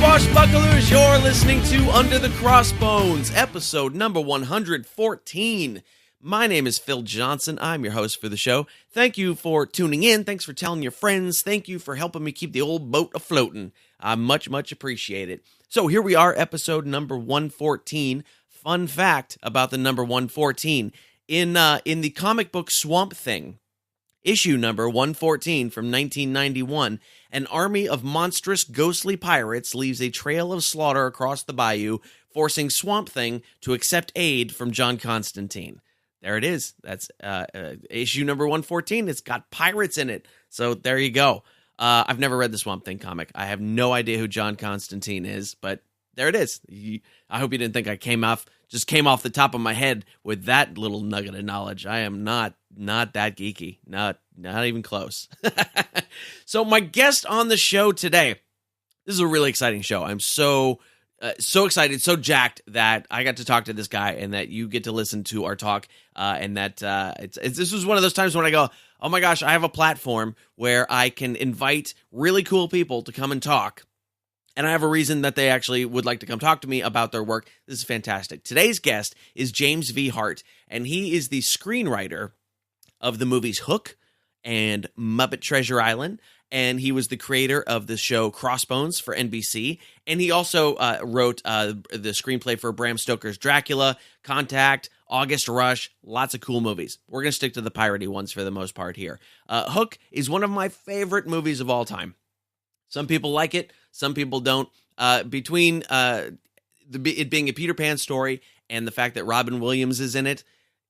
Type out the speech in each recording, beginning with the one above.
Swashbucklers, you're listening to Under the Crossbones, episode number 114. My name is Phil Johnson. I'm your host for the show. Thank you for tuning in. Thanks for telling your friends. Thank you for helping me keep the old boat afloating. I much appreciate it. So here we are, episode number 114. Fun fact about the number 114. In the comic book Swamp Thing, issue number 114 from 1991, an army of monstrous, ghostly pirates leaves a trail of slaughter across the bayou, forcing Swamp Thing to accept aid from John Constantine. There it is. That's issue number 114. It's got pirates in it. So there you go. I've never read the Swamp Thing comic. I have no idea who John Constantine is, but there it is. I hope you didn't think I came off the top of my head with that little nugget of knowledge. I am not that geeky. Not even close. So my guest on the show today, this is a really exciting show. I'm so excited, so jacked that I got to talk to this guy and that you get to listen to our talk. And that this was one of those times when I go, oh my gosh, I have a platform where I can invite really cool people to come and talk. And I have a reason that they actually would like to come talk to me about their work. This is fantastic. Today's guest is James V Hart, and he is the screenwriter of the movies Hook and Muppet Treasure Island. And he was the creator of the show Crossbones for NBC. And he also wrote the screenplay for Bram Stoker's Dracula, Contact, August Rush, lots of cool movies. We're going to stick to the piratey ones for the most part here. Hook is one of my favorite movies of all time. Some people like it, some people don't. Between it being a Peter Pan story and the fact that Robin Williams is in it,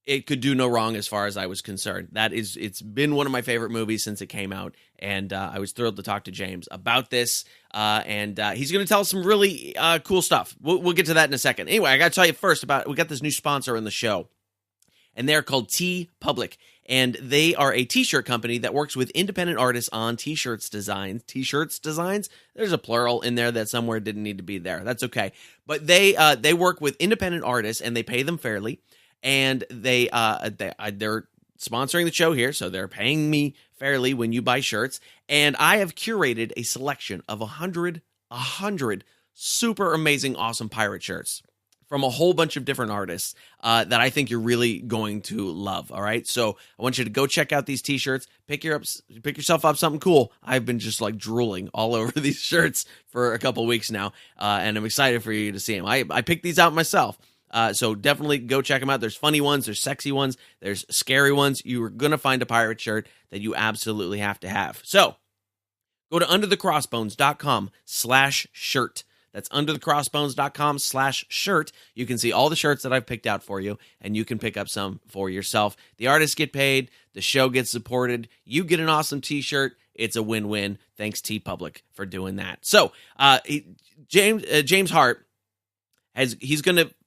it could do no wrong as far as I was concerned. It's been one of my favorite movies since it came out, and I was thrilled to talk to James about this, and he's going to tell us some really cool stuff. We'll get to that in a second. Anyway, I got to tell you first we got this new sponsor in the show, and they're called TeePublic, and they are a t-shirt company that works with independent artists on t-shirts designs. There's a plural in there that somewhere didn't need to be there. That's okay. But they work with independent artists, and they pay them fairly. And they're sponsoring the show here, so they're paying me fairly when you buy shirts. And I have curated a selection of 100 super amazing, awesome pirate shirts from a whole bunch of different artists that I think you're really going to love. All right, so I want you to go check out these t-shirts. Pick yourself up something cool. I've been just like drooling all over these shirts for a couple weeks now, and I'm excited for you to see them. I picked these out myself. So definitely go check them out. There's funny ones, there's sexy ones, there's scary ones. You are going to find a pirate shirt that you absolutely have to have. So go to underthecrossbones.com/shirt. That's underthecrossbones.com/shirt. You can see all the shirts that I've picked out for you, and you can pick up some for yourself. The artists get paid, the show gets supported, you get an awesome t-shirt. It's a win-win. Thanks TeePublic for doing that. So James Hart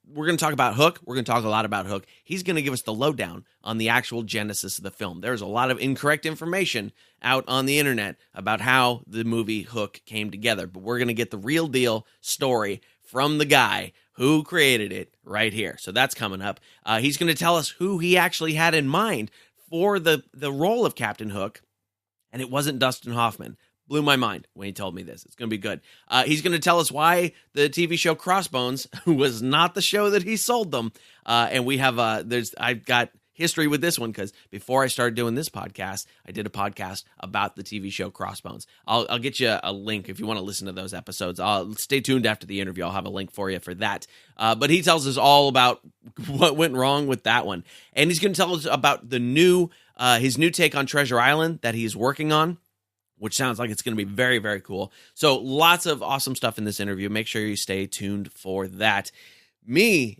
we're going to talk about Hook. We're going to talk a lot about Hook. He's going to give us the lowdown on the actual genesis of the film. There's a lot of incorrect information out on the internet about how the movie Hook came together, but we're going to get the real deal story from the guy who created it right here. So that's coming up. He's going to tell us who he actually had in mind for the role of Captain Hook, and it wasn't Dustin Hoffman. Blew my mind when he told me this. It's going to be good. He's going to tell us why the TV show Crossbones was not the show that he sold them. And we have I've got history with this one because before I started doing this podcast, I did a podcast about the TV show Crossbones. I'll get you a link if you want to listen to those episodes. Stay tuned after the interview. I'll have a link for you for that. But he tells us all about what went wrong with that one, and he's going to tell us about his new take on Treasure Island that he's working on, which sounds like it's going to be very, very cool. So lots of awesome stuff in this interview. Make sure you stay tuned for that. Last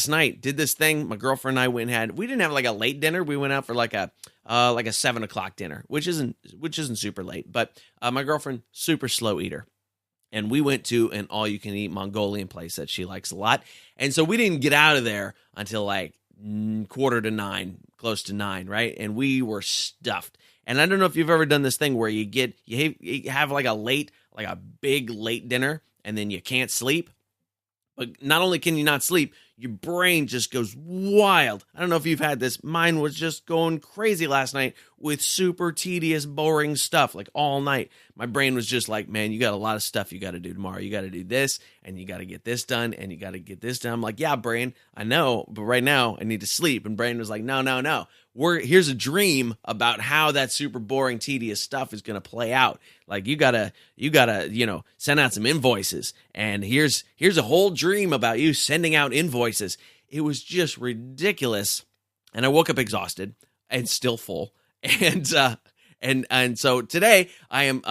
night did this thing. My girlfriend and I went and we didn't have like a late dinner. We went out for like a 7:00 dinner, which isn't super late, but my girlfriend, super slow eater. And we went to an all-you-can-eat Mongolian place that she likes a lot. And so we didn't get out of there until like 8:45, close to 9, right? And we were stuffed. And I don't know if you've ever done this thing where you have like a big late dinner and then you can't sleep. But not only can you not sleep, your brain just goes wild. I don't know if you've had this. Mine was just going crazy last night with super tedious, boring stuff, like all night. My brain was just like, man, you got a lot of stuff you got to do tomorrow. You got to do this, and you got to get this done, and you got to get this done. I'm like, yeah, brain, I know, but right now I need to sleep. And brain was like, no. Here's a dream about how that super boring, tedious stuff is going to play out. Like you gotta, send out some invoices, and here's a whole dream about you sending out invoices. It was just ridiculous, and I woke up exhausted and still full, and so today I am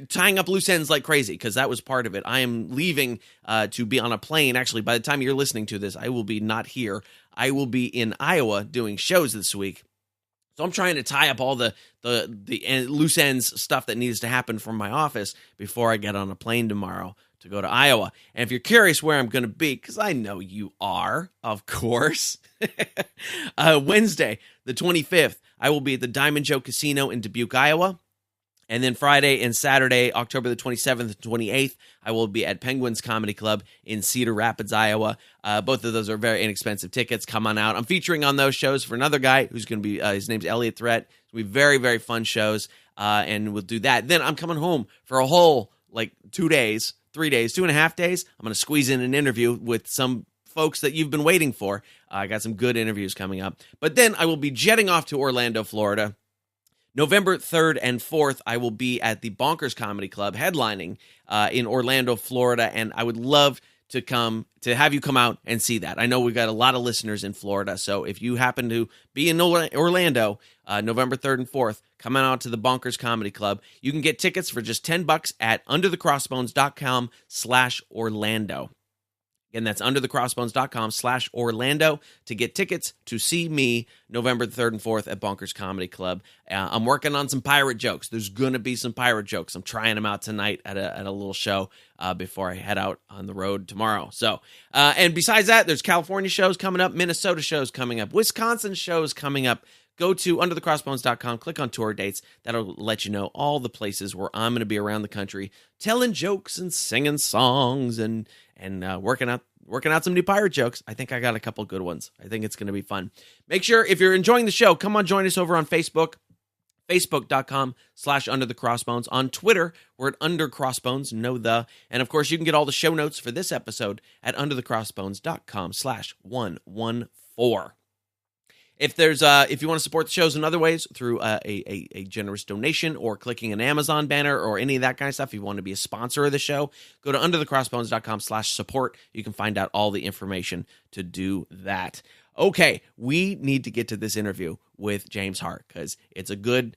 tying up loose ends like crazy because that was part of it. I am leaving to be on a plane. Actually, by the time you're listening to this, I will be not here. I will be in Iowa doing shows this week. So I'm trying to tie up all the loose ends stuff that needs to happen from my office before I get on a plane tomorrow to go to Iowa. And if you're curious where I'm going to be, because I know you are, of course, Wednesday, the 25th, I will be at the Diamond Joe Casino in Dubuque, Iowa. And then Friday and Saturday, October the 27th and 28th, I will be at Penguins Comedy Club in Cedar Rapids, Iowa. Both of those are very inexpensive tickets. Come on out. I'm featuring on those shows for another guy who's going to be, his name's Elliot Threat. It's going to be very, very fun shows, and we'll do that. Then I'm coming home for a whole, 2 days, 3 days, 2.5 days. I'm going to squeeze in an interview with some folks that you've been waiting for. I got some good interviews coming up. But then I will be jetting off to Orlando, Florida. November 3rd and 4th, I will be at the Bonkers Comedy Club headlining in Orlando, Florida, and I would love to have you come out and see that. I know we've got a lot of listeners in Florida, so if you happen to be in Orlando, November 3rd and 4th, come on out to the Bonkers Comedy Club. You can get tickets for just $10 at underthecrossbones.com/Orlando. Again, that's underthecrossbones.com/Orlando to get tickets to see me November 3rd and 4th at Bonkers Comedy Club. I'm working on some pirate jokes. There's going to be some pirate jokes. I'm trying them out tonight at a little show before I head out on the road tomorrow. So, and besides that, there's California shows coming up, Minnesota shows coming up, Wisconsin shows coming up. Go to underthecrossbones.com, click on tour dates. That'll let you know all the places where I'm going to be around the country telling jokes and singing songs and working out some new pirate jokes. I think I got a couple good ones. I think it's going to be fun. Make sure, if you're enjoying the show, come on, join us over on Facebook, facebook.com/underthecrossbones. On Twitter, we're at undercrossbones, and of course, you can get all the show notes for this episode at underthecrossbones.com/114. If you want to support the shows in other ways through a generous donation or clicking an Amazon banner or any of that kind of stuff, if you want to be a sponsor of the show, go to underthecrossbones.com/support. You can find out all the information to do that. Okay, we need to get to this interview with James Hart because it's a good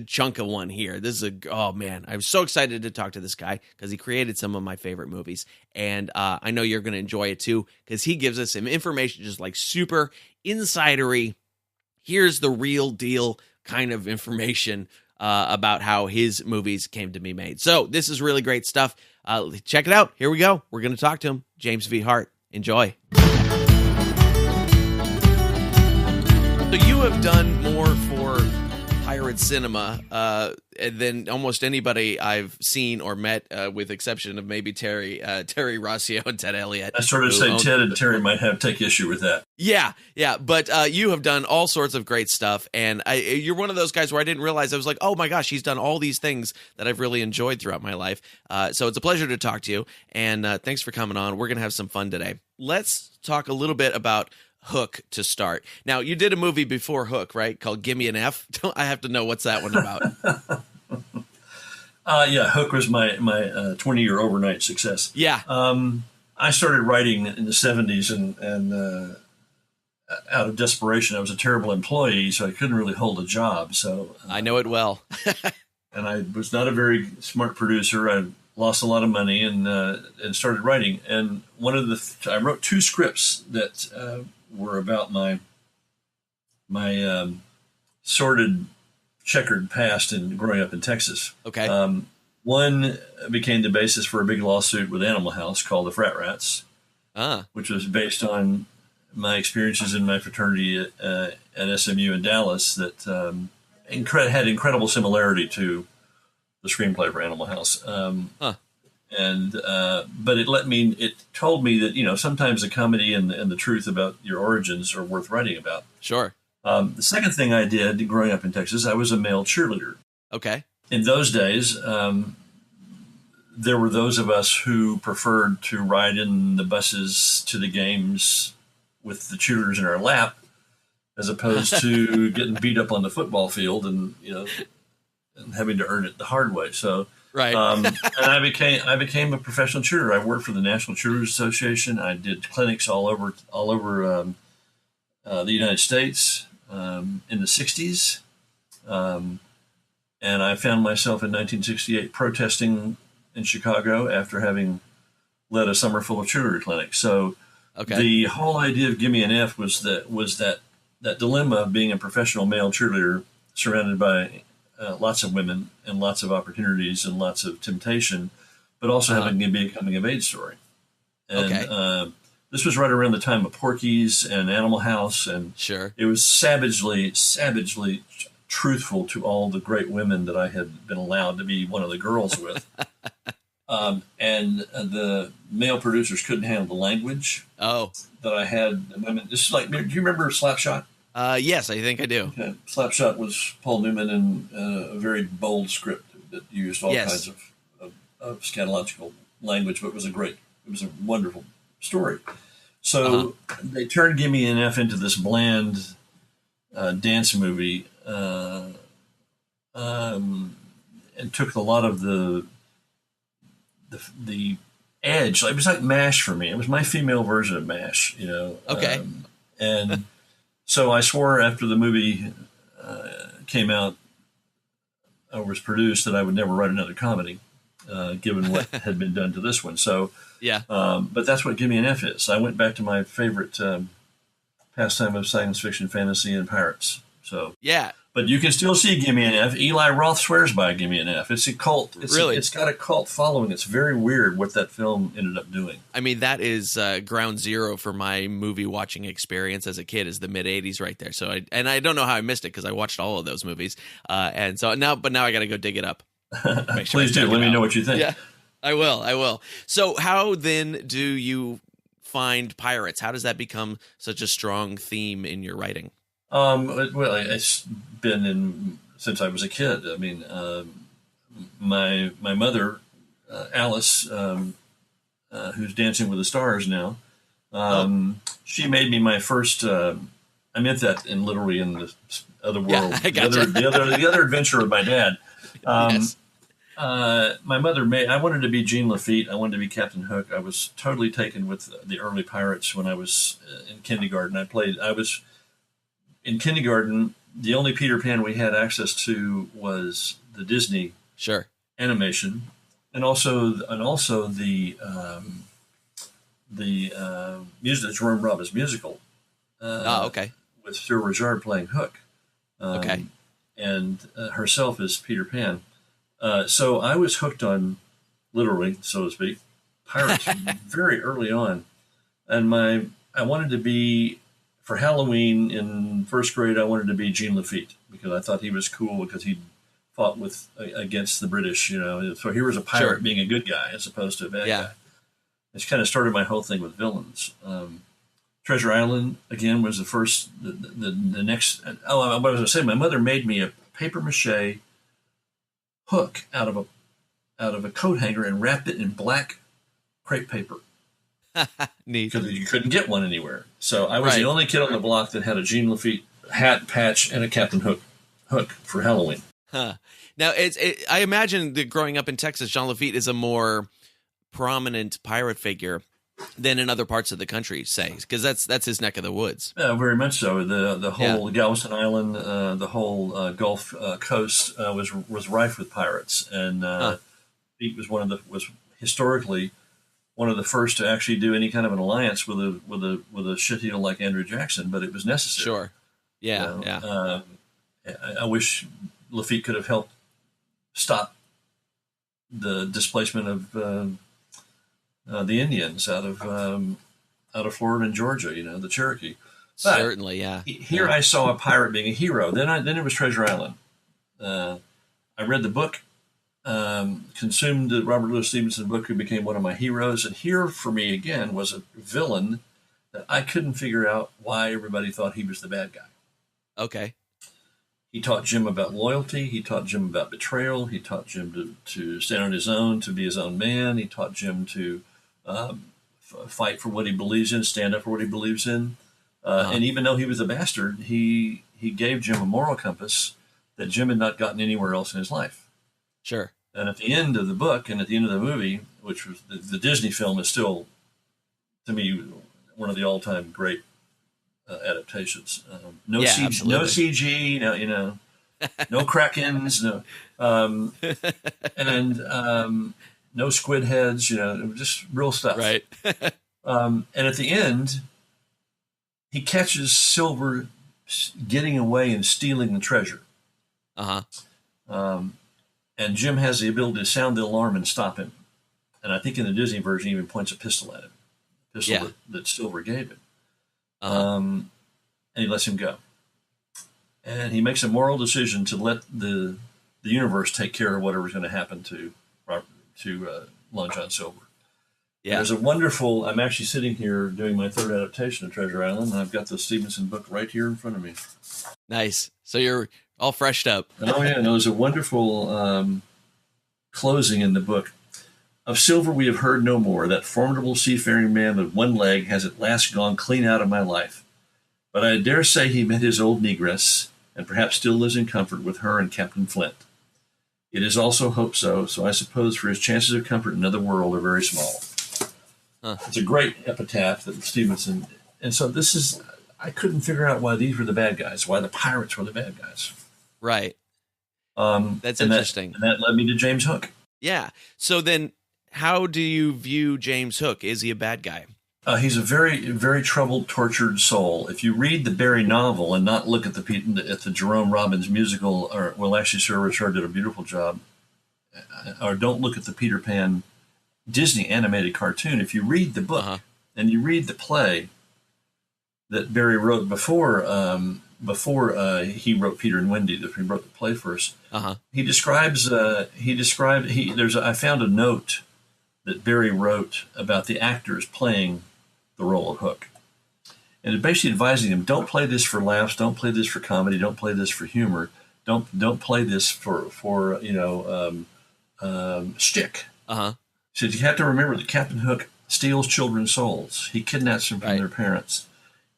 chunk of one here. Oh man, I'm so excited to talk to this guy because he created some of my favorite movies, and I know you're going to enjoy it too because he gives us some information just like super insidery. Here's the real deal kind of information about how his movies came to be made. So this is really great stuff. Check it out. Here we go. We're going to talk to him. James V Hart. Enjoy. So you have done more for pirate cinema than almost anybody I've seen or met, with exception of maybe Terry Rossio and Ted Elliott. I sort of say Ted and Terry might take issue with that. Yeah, but you have done all sorts of great stuff, and you're one of those guys where I didn't realize. I was like, oh my gosh, he's done all these things that I've really enjoyed throughout my life. So it's a pleasure to talk to you, and thanks for coming on. We're going to have some fun today. Let's talk a little bit about Hook to start. Now, you did a movie before Hook, right? Called Gimme an F. I have to know what's that one about. Yeah, Hook was my 20-year overnight success. Yeah. I started writing in the 70s and out of desperation. I was a terrible employee, so I couldn't really hold a job. So I know it well. And I was not a very smart producer. I lost a lot of money and started writing. And I wrote 2 scripts that were about my sordid, checkered past in growing up in Texas. Okay. One became the basis for a big lawsuit with Animal House called the Frat Rats, which was based on my experiences in my fraternity at SMU in Dallas that had incredible similarity to the screenplay for Animal House. And but it told me that sometimes the comedy and the truth about your origins are worth writing about. Sure. The second thing I did growing up in Texas, I was a male cheerleader. Okay. In those days, there were those of us who preferred to ride in the buses to the games with the cheerleaders in our lap, as opposed to getting beat up on the football field and having to earn it the hard way. So, right. And I became a professional cheerleader. I worked for the National Cheerleaders Association. I did clinics all over the United States in the 60s. And I found myself in 1968 protesting in Chicago after having led a summer full of cheerleader clinics. So the whole idea of Gimme an F was that dilemma of being a professional male cheerleader surrounded by lots of women and lots of opportunities and lots of temptation, but also having to be a coming of age story. And this was right around the time of Porky's and Animal House, and it was savagely truthful to all the great women that I had been allowed to be one of the girls with. And the male producers couldn't handle the language that I had. The women, this is like, do you remember Slapshot? Yes, I think I do. Okay. Slapshot was Paul Newman in a very bold script that used all kinds of scatological language, but it was a wonderful story. So they turned Gimme an F into this bland dance movie, and took a lot of the edge. It was like MASH for me. It was my female version of MASH, and so I swore after the movie came out or was produced that I would never write another comedy, given what had been done to this one. So, but that's what Gimme an F is. I went back to my favorite pastime of science fiction, fantasy, and pirates. So, but you can still see Gimme an F. Eli Roth swears by Gimme an F. It's a cult. It's got a cult following. It's very weird what that film ended up doing. I mean, that is ground zero for my movie watching experience as a kid, is the mid 80s right there. So I don't know how I missed it because I watched all of those movies. And so now I got to go dig it up. Please do. Let me know what you think. Yeah, I will. So how then do you find pirates? How does that become such a strong theme in your writing? Well, it's been since I was a kid. I mean, my mother, Alice, who's Dancing with the Stars now, she made me my first. I meant that literally in the other world. Yeah, I gotcha. the other adventure of my dad. Yes. My mother I wanted to be Jean Lafitte. I wanted to be Captain Hook. I was totally taken with the early pirates when I was in kindergarten. I was in kindergarten. The only Peter Pan we had access to was the Disney animation, and also the music, Jerome Robbins musical. With Sir Richard playing Hook. And herself as Peter Pan. So I was hooked on, literally, so to speak, pirates very early on. And I wanted to be, for Halloween in first grade, I wanted to be Jean Lafitte because I thought he was cool because he fought against the British, So here was a pirate being a good guy as opposed to a bad guy. It's kind of started my whole thing with villains. Treasure Island, again, was the first, the next. Oh, what was I going to say? My mother made me a paper mache hook out of a coat hanger and wrapped it in black crepe paper. Neat. Because you couldn't get one anywhere. So I was the only kid on the block that had a Jean Lafitte hat, patch, and a Captain Hook for Halloween. Huh. Now, I imagine that growing up in Texas, Jean Lafitte is a more prominent pirate figure than in other parts of the country, say, because that's his neck of the woods. Yeah, very much so. The whole Galveston Island, the whole Gulf Coast was rife with pirates, and Pete was historically one of the first to actually do any kind of an alliance with a shitheel like Andrew Jackson, but it was necessary. Sure. Yeah. I wish Lafitte could have helped stop the displacement of the Indians out of Florida and Georgia, the Cherokee. But certainly, yeah. Here I saw a pirate being a hero. Then it was Treasure Island. I read the book. consumed the Robert Louis Stevenson book, who became one of my heroes. And here, for me, again, was a villain that I couldn't figure out why everybody thought he was the bad guy. Okay. He taught Jim about loyalty. He taught Jim about betrayal. He taught Jim to stand on his own, to be his own man. He taught Jim to fight for what he believes in, stand up for what he believes in. And even though he was a bastard, he gave Jim a moral compass that Jim had not gotten anywhere else in his life. Sure. And at the end of the book and at the end of the movie, which was the Disney film, is still, to me, one of the all-time great adaptations. No CG, no Krakens, no squid heads, just real stuff. Right. And at the end, he catches Silver getting away and stealing the treasure. And Jim has the ability to sound the alarm and stop him. And I think in the Disney version, he even points a pistol at him. That Silver gave him. And he lets him go. And he makes a moral decision to let the universe take care of whatever's going to happen to Long John Silver. Yeah. There's a wonderful, I'm actually sitting here doing my third adaptation of Treasure Island, and I've got the Stevenson book right here in front of me. Nice. So you're all freshed up. Oh, yeah. No, there's a wonderful closing in the book. Of Silver we have heard no more. That formidable seafaring man with one leg has at last gone clean out of my life. But I dare say he met his old negress, and perhaps still lives in comfort with her and Captain Flint. It is also hoped so I suppose for his chances of comfort in another world are very small. It's a great epitaph that Stevenson, and so this is, I couldn't figure out why these were the bad guys, why the pirates were the bad guys. Right. That's interesting. And that led me to James Hook. Yeah. So then how do you view James Hook? Is he a bad guy? He's a very, very troubled, tortured soul. If you read the Barry novel and not look at the Jerome Robbins musical, actually, Sir Richard did a beautiful job, or don't look at the Peter Pan Disney animated cartoon. If you read the book and you read the play that Barry wrote before he wrote Peter and Wendy, that he wrote the play first, I found a note that Barry wrote about the actors playing the role of Hook. And it basically advising them, don't play this for laughs, don't play this for comedy, don't play this for humor, don't play this for shtick. He said, you have to remember that Captain Hook steals children's souls. He kidnaps them from their parents.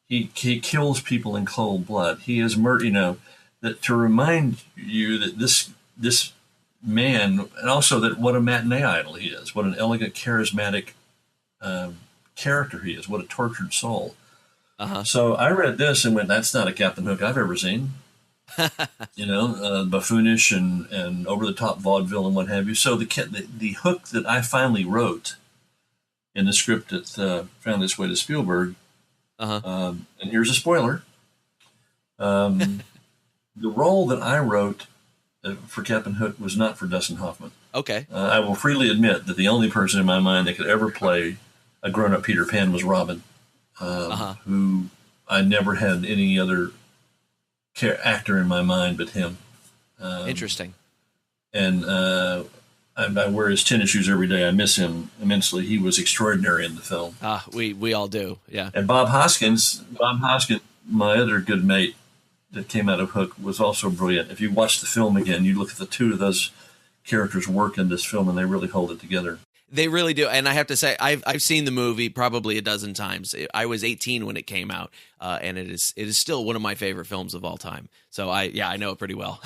He kills people in cold blood. He is murder, that to remind you that this man, and also that what a matinee idol he is, what an elegant, charismatic character he is, what a tortured soul. So I read this and went, that's not a Captain Hook I've ever seen. Buffoonish and over-the-top vaudeville and what have you. So the Hook that I finally wrote in the script that found its way to Spielberg, and here's a spoiler, the role that I wrote for Captain Hook was not for Dustin Hoffman. Okay. I will freely admit that the only person in my mind that could ever play a grown-up Peter Pan was Robin, who I never had any other actor in my mind but him. Interesting. And I wear his tennis shoes every day. I miss him immensely. He was extraordinary in the film. We all do, yeah. And Bob Hoskins, my other good mate that came out of Hook, was also brilliant. If you watch the film again, you look at the two of those characters work in this film, and they really hold it together. They really do. And I have to say, I've seen the movie probably a dozen times. I was 18 when it came out, and it is still one of my favorite films of all time. So I know it pretty well.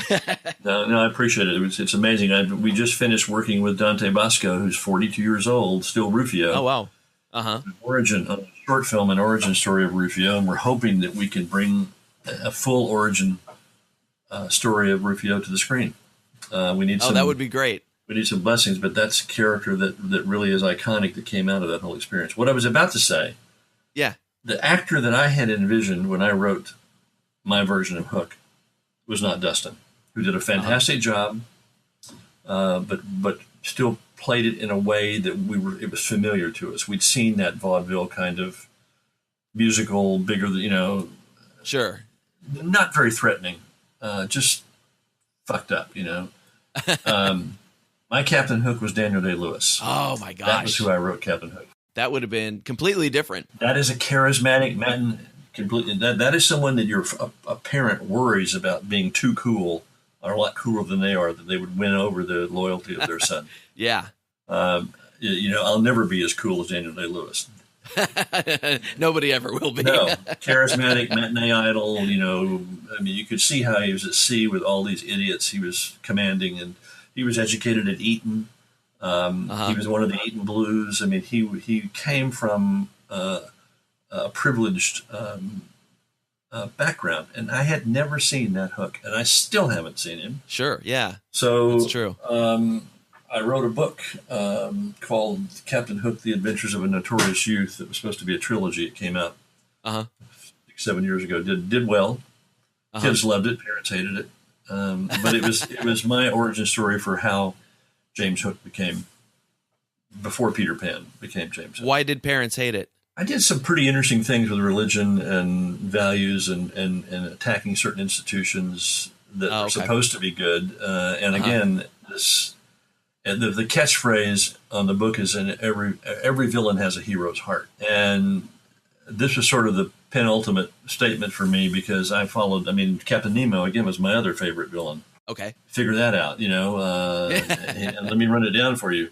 No, I appreciate it. It's amazing. We just finished working with Dante Bosco, who's 42 years old, still Rufio. Oh, wow. A short film, an origin story of Rufio, and we're hoping that we can bring a full origin story of Rufio to the screen. We need that would be great. We need some blessings, but that's a character that really is iconic that came out of that whole experience. What I was about to say, the actor that I had envisioned when I wrote my version of Hook was not Dustin, who did a fantastic job, but still played it in a way that it was familiar to us. We'd seen that vaudeville kind of musical, bigger, sure, not very threatening, just fucked up, My Captain Hook was Daniel Day-Lewis. Oh my gosh. That was who I wrote Captain Hook. That would have been completely different. That is a charismatic man. Completely. That is someone that a parent worries about being too cool, or a lot cooler than they are, that they would win over the loyalty of their son. Yeah. I'll never be as cool as Daniel Day-Lewis. Nobody ever will be. No, charismatic matinee idol. You could see how he was at sea with all these idiots he was commanding, and he was educated at Eton. He was one of the Eton Blues. I mean, he came from a privileged background, and I had never seen that Hook, and I still haven't seen him. Sure, yeah. So that's true. I wrote a book called Captain Hook: The Adventures of a Notorious Youth. That was supposed to be a trilogy. It came out 6-7 years ago. Did well. Kids loved it. Parents hated it. But it was my origin story for how James Hook became, before Peter Pan became James Hook. Why did parents hate it? I did some pretty interesting things with religion and values and attacking certain institutions that were supposed to be good. Again, the catchphrase on the book is, every villain has a hero's heart. And this was sort of the penultimate statement for me, because Captain Nemo, again, was my other favorite villain. Okay. Figure that out, and let me run it down for you.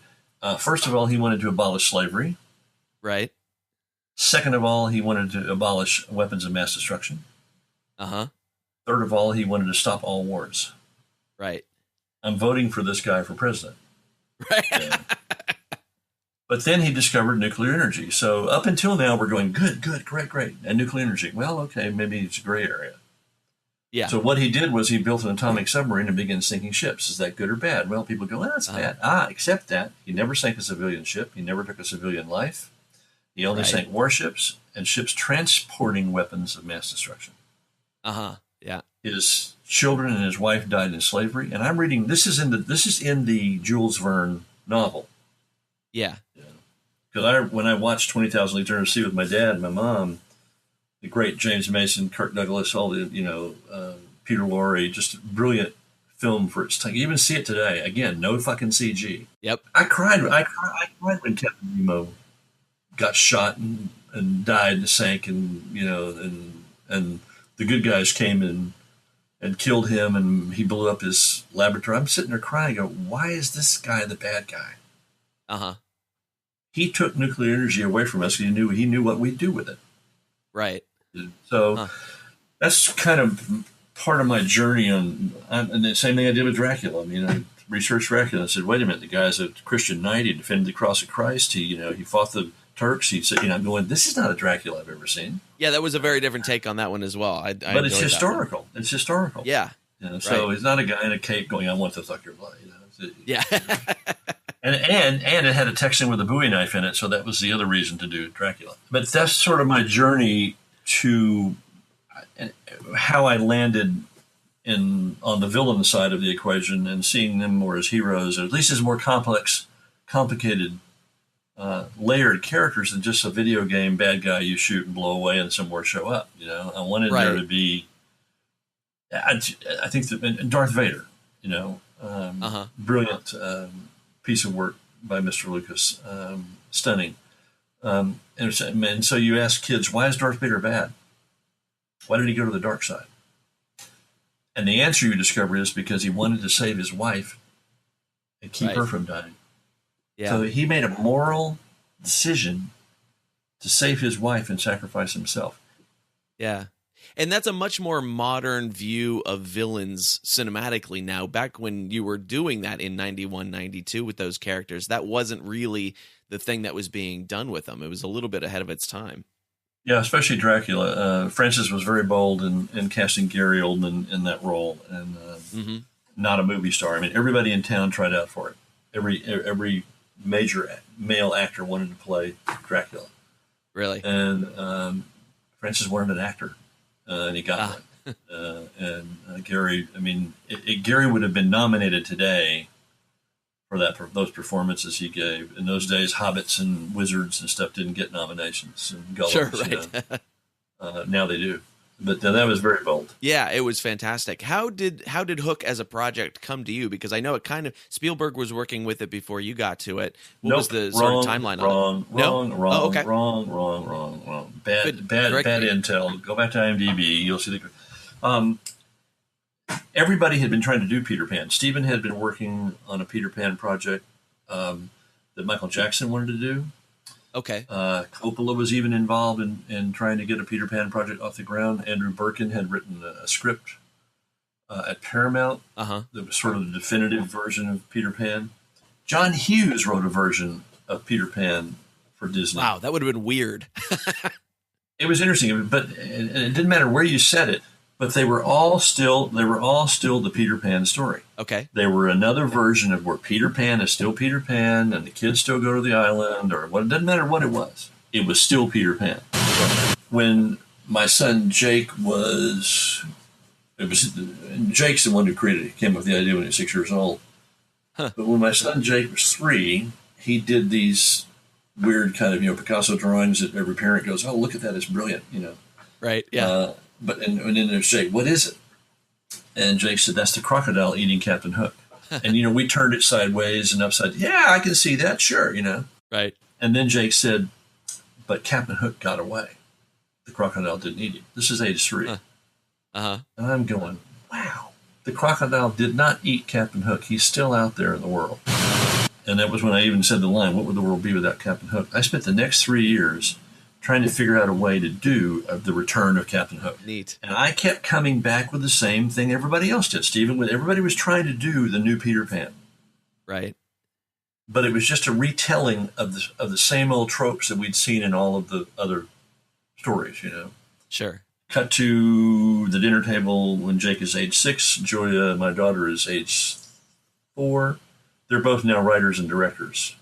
First of all, he wanted to abolish slavery. Right. Second of all, he wanted to abolish weapons of mass destruction. Third of all, he wanted to stop all wars. Right. I'm voting for this guy for president. Right. Yeah. But then he discovered nuclear energy. So up until now, we're going, good, great. And nuclear energy, well, okay, maybe it's a gray area. Yeah. So what he did was he built an atomic submarine and began sinking ships. Is that good or bad? Well, people go, that's bad. Except that he never sank a civilian ship. He never took a civilian life. He only sank warships and ships transporting weapons of mass destruction. Yeah. His children and his wife died in slavery. And I'm reading, this is in the Jules Verne novel. Yeah. Because when I watched 20,000 Leagues Under the Sea with my dad and my mom, the great James Mason, Kirk Douglas, all the, Peter Lorre, just a brilliant film for its time. You even see it today. Again, no fucking CG. Yep. I cried when Captain Nemo got shot and died and sank, and the good guys came in and killed him, and he blew up his laboratory. I'm sitting there crying. I go, why is this guy the bad guy? He took nuclear energy away from us because he knew what we'd do with it. Right. So that's kind of part of my journey and the same thing I did with Dracula. I researched Dracula and said, wait a minute, the guy's a Christian knight. He defended the cross of Christ. He fought the Turks. He said, I'm going, this is not a Dracula I've ever seen. Yeah, that was a very different take on that one as well. But it's historical. It's historical. Yeah. So he's not a guy in a cape going, I want to suck your blood. Yeah. And it had a Texan with a Bowie knife in it, so that was the other reason to do Dracula. But that's sort of my journey to how I landed on the villain side of the equation and seeing them more as heroes, or at least as more complicated, layered characters than just a video game bad guy you shoot and blow away and some more show up. I wanted there to be. I think that Darth Vader, brilliant. Piece of work by Mr. Lucas, stunning. And so you ask kids, why is Darth Vader bad? Why did he go to the dark side? And the answer you discover is because he wanted to save his wife and keep her from dying. Yeah. So he made a moral decision to save his wife and sacrifice himself. Yeah. And that's a much more modern view of villains cinematically now. Back when you were doing that in 91, 92 with those characters, that wasn't really the thing that was being done with them. It was a little bit ahead of its time. Yeah, especially Dracula. Francis was very bold in casting Gary Oldman in that role, and not a movie star. Everybody in town tried out for it. Every major male actor wanted to play Dracula. Really? And Francis wanted an actor. And he got one. And Gary, Gary would have been nominated today for those performances he gave. In those days, hobbits and wizards and stuff didn't get nominations. And Gollums, sure, right. Now they do. But that was very bold. Yeah, it was fantastic. How did Hook as a project come to you? Because I know it kind of Spielberg was working with it before you got to it. What was the sort of timeline on it? Wrong. Bad intel. Go back to IMDb. You'll see the. Everybody had been trying to do Peter Pan. Stephen had been working on a Peter Pan project that Michael Jackson wanted to do. Okay. Coppola was even involved in trying to get a Peter Pan project off the ground. Andrew Birkin had written a script at Paramount that was sort of the definitive version of Peter Pan. John Hughes wrote a version of Peter Pan for Disney. Wow, that would have been weird. It was interesting, but it didn't matter where you set it. But they were all still the Peter Pan story. Okay. They were another version of where Peter Pan is still Peter Pan and the kids still go to the island or what. It doesn't matter what it was. It was still Peter Pan. When my son Jake Jake's the one who came up with the idea when he was 6 years old. Huh. But when my son Jake was 3, he did these weird kind of, Picasso drawings that every parent goes, oh, look at that. It's brilliant, Right. Yeah. And then there's Jake, what is it? And Jake said, that's the crocodile eating Captain Hook. And, we turned it sideways and upside. Yeah, I can see that. Sure, Right. And then Jake said, but Captain Hook got away. The crocodile didn't eat him. This is age 3. And I'm going, wow. The crocodile did not eat Captain Hook. He's still out there in the world. And that was when I even said the line, what would the world be without Captain Hook? I spent the next 3 years trying to figure out a way to do the return of Captain Hook. Neat. And I kept coming back with the same thing everybody else did, Stephen. Everybody was trying to do the new Peter Pan. Right. But it was just a retelling of the same old tropes that we'd seen in all of the other stories, Sure. Cut to the dinner table when Jake is age 6. Julia, my daughter, is age 4. They're both now writers and directors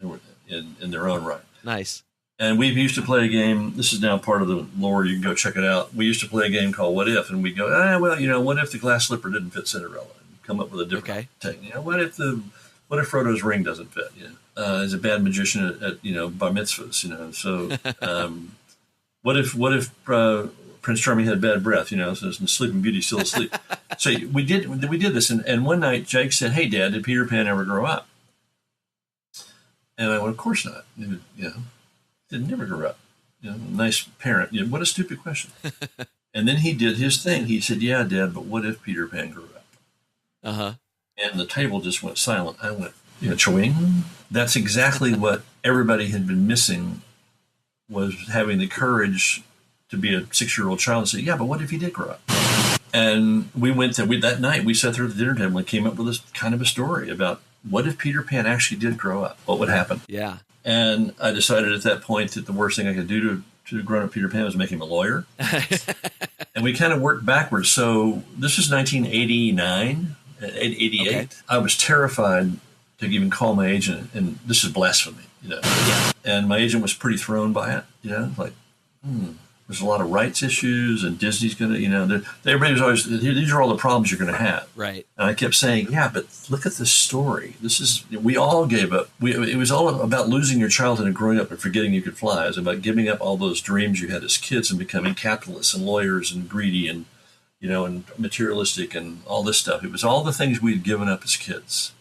in their own right. Nice. And we used to play a game. This is now part of the lore. You can go check it out. We used to play a game called What If, and we'd go, what if the glass slipper didn't fit Cinderella? And come up with a different technique. What if Frodo's ring doesn't fit? He's a bad magician at bar mitzvahs. So what if Prince Charming had bad breath? So Sleeping Beauty's still asleep. So we did this, and one night Jake said, "Hey, Dad, did Peter Pan ever grow up?" And I went, "Of course not." Did never grow up. Nice parent. What a stupid question. And then he did his thing. He said, "Yeah, Dad, but what if Peter Pan grew up?" And the table just went silent. I went, chewing. That's exactly what everybody had been missing, was having the courage to be a 6-year-old child and say, "Yeah, but what if he did grow up?" And that night we sat there at the dinner table and came up with this kind of a story about what if Peter Pan actually did grow up? What would happen? Yeah. And I decided at that point that the worst thing I could do to grown-up Peter Pan was make him a lawyer. And we kind of worked backwards. So this was 1989, 88. Okay. I was terrified to even call my agent, and this is blasphemy, Yeah. And my agent was pretty thrown by it, like, there's a lot of rights issues, and Disney's going to, everybody was always, these are all the problems you're going to have. Right. And I kept saying, yeah, but look at this story. We all gave up. It was all about losing your childhood and growing up and forgetting you could fly. It was about giving up all those dreams you had as kids and becoming capitalists and lawyers and greedy and, and materialistic and all this stuff. It was all the things we'd given up as kids.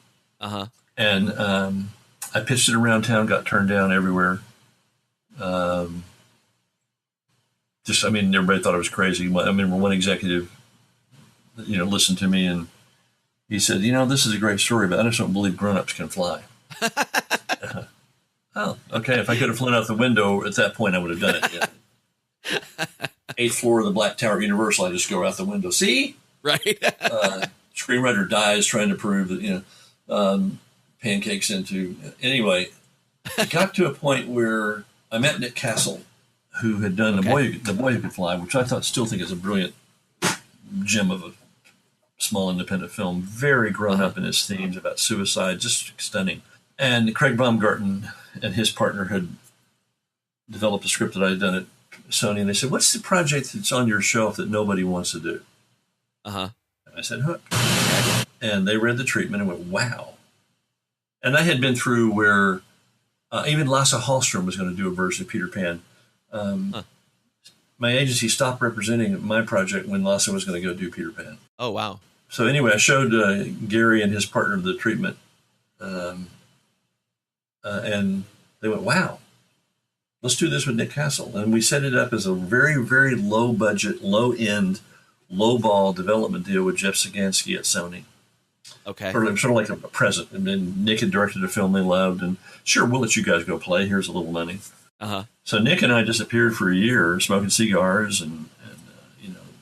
And I pitched it around town, got turned down everywhere. Everybody thought I was crazy. I remember one executive, listened to me and he said, this is a great story, but I just don't believe grown-ups can fly. Oh, okay. If I could have flown out the window at that point, I would have done it. Yeah. 8th floor of the Black Tower at Universal, I just go out the window. See? Right. Screenwriter dies trying to prove that, pancakes into. Anyway, it got to a point where I met Nick Castle, who had done The Boy Who Could Fly, which I still think is a brilliant gem of a small independent film, very grown up in his themes about suicide, just stunning. And Craig Baumgarten and his partner had developed a script that I had done at Sony, and they said, "What's the project that's on your shelf that nobody wants to do?" And I said, "Hook." And they read the treatment and went, "Wow." And I had been through where even Lasse Hallström was going to do a version of Peter Pan. my agency stopped representing my project when Lasso was going to go do Peter Pan. Oh, wow. So anyway, I showed Gary and his partner the treatment, and they went, "Wow, let's do this with Nick Castle." And we set it up as a very, very low budget, low end, low ball development deal with Jeff Sagansky at Sony. Okay. Sort of like a present. And then Nick had directed a film they loved, and sure, we'll let you guys go play. Here's a little money. Uh-huh. So Nick and I disappeared for a year, smoking cigars and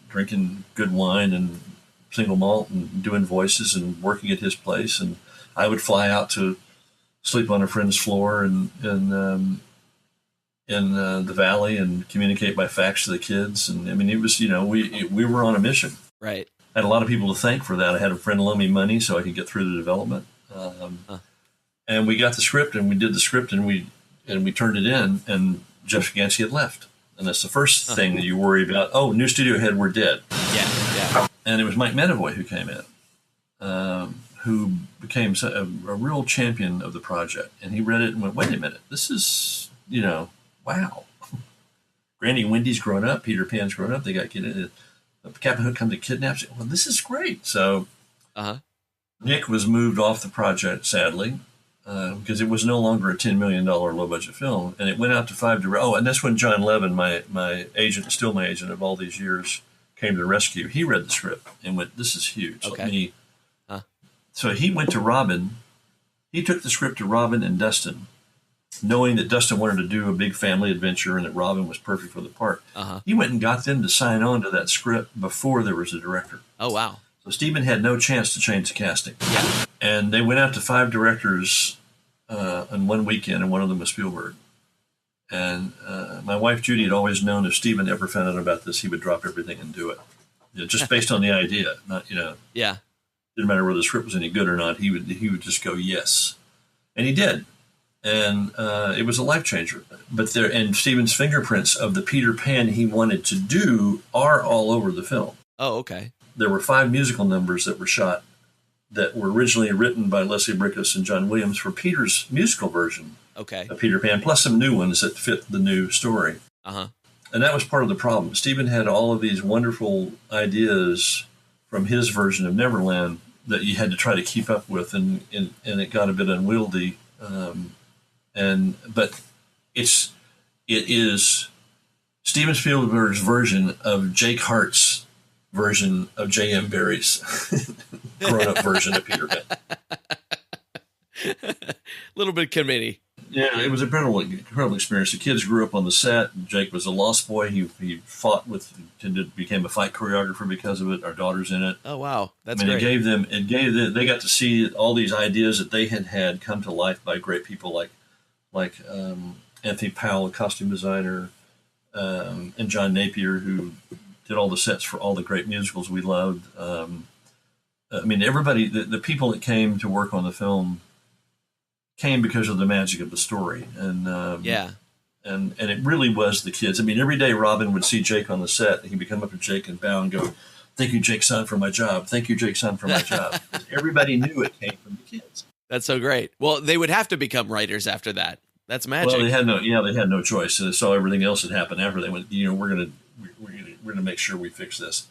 drinking good wine and single malt and doing voices and working at his place. And I would fly out to sleep on a friend's floor in the valley and communicate by fax to the kids. And I mean, it was, we were on a mission. Right. I had a lot of people to thank for that. I had a friend loan me money so I could get through the development. And we got the script and we did the script and we turned it in, and Jeff Sagansky had left. And that's the first thing that you worry about. Oh, new studio head, we're dead. Yeah. And it was Mike Medavoy who came in, who became a real champion of the project. And he read it and went, wait a minute, this is, wow. Granny Wendy's grown up, Peter Pan's grown up, they got kidnapped. Captain Hook comes and kidnaps it. Well, this is great. So Nick was moved off the project, sadly, because it was no longer a $10 million low-budget film. And it went out to 5 directors. Oh, and that's when John Levin, my agent, still my agent of all these years, came to the rescue. He read the script and went, this is huge. Okay. So he went to Robin. He took the script to Robin and Dustin, knowing that Dustin wanted to do a big family adventure and that Robin was perfect for the part. He went and got them to sign on to that script before there was a director. Oh, wow. So Steven had no chance to change the casting. Yeah. And they went out to 5 directors on one weekend, and one of them was Spielberg. And my wife, Judy, had always known if Steven ever found out about this, he would drop everything and do it. Just based on the idea, not, Yeah. Didn't matter whether the script was any good or not. He would just go, yes. And he did. And it was a life changer. But Steven's fingerprints of the Peter Pan he wanted to do are all over the film. Oh, okay. There were 5 musical numbers that were shot that were originally written by Leslie Bricusse and John Williams for Peter's musical version of Peter Pan, plus some new ones that fit the new story. And that was part of the problem. Steven had all of these wonderful ideas from his version of Neverland that you had to try to keep up with, and it got a bit unwieldy. But it is Steven Spielberg's version of Jake Hart's version of J.M. Barrie's grown-up version of Peter Pan. A little bit committee. Yeah, it was an incredible experience. The kids grew up on the set. Jake was a lost boy. He fought became a fight choreographer because of it. Our daughter's in it. Oh, wow. That's great. They got to see all these ideas that they had come to life by great people like Anthony Powell, a costume designer, and John Napier, who did all the sets for all the great musicals we loved. Everybody, the people that came to work on the film came because of the magic of the story. And it really was the kids. Every day Robin would see Jake on the set, and he'd come up to Jake and bow and go, "Thank you, Jake, son, for my job. Thank you, Jake, son, for my job." Everybody knew it came from the kids. That's so great. Well, they would have to become writers after that. That's magic. Well, they had no choice. So they saw everything else that happened after. They went, we're gonna make sure we fix this.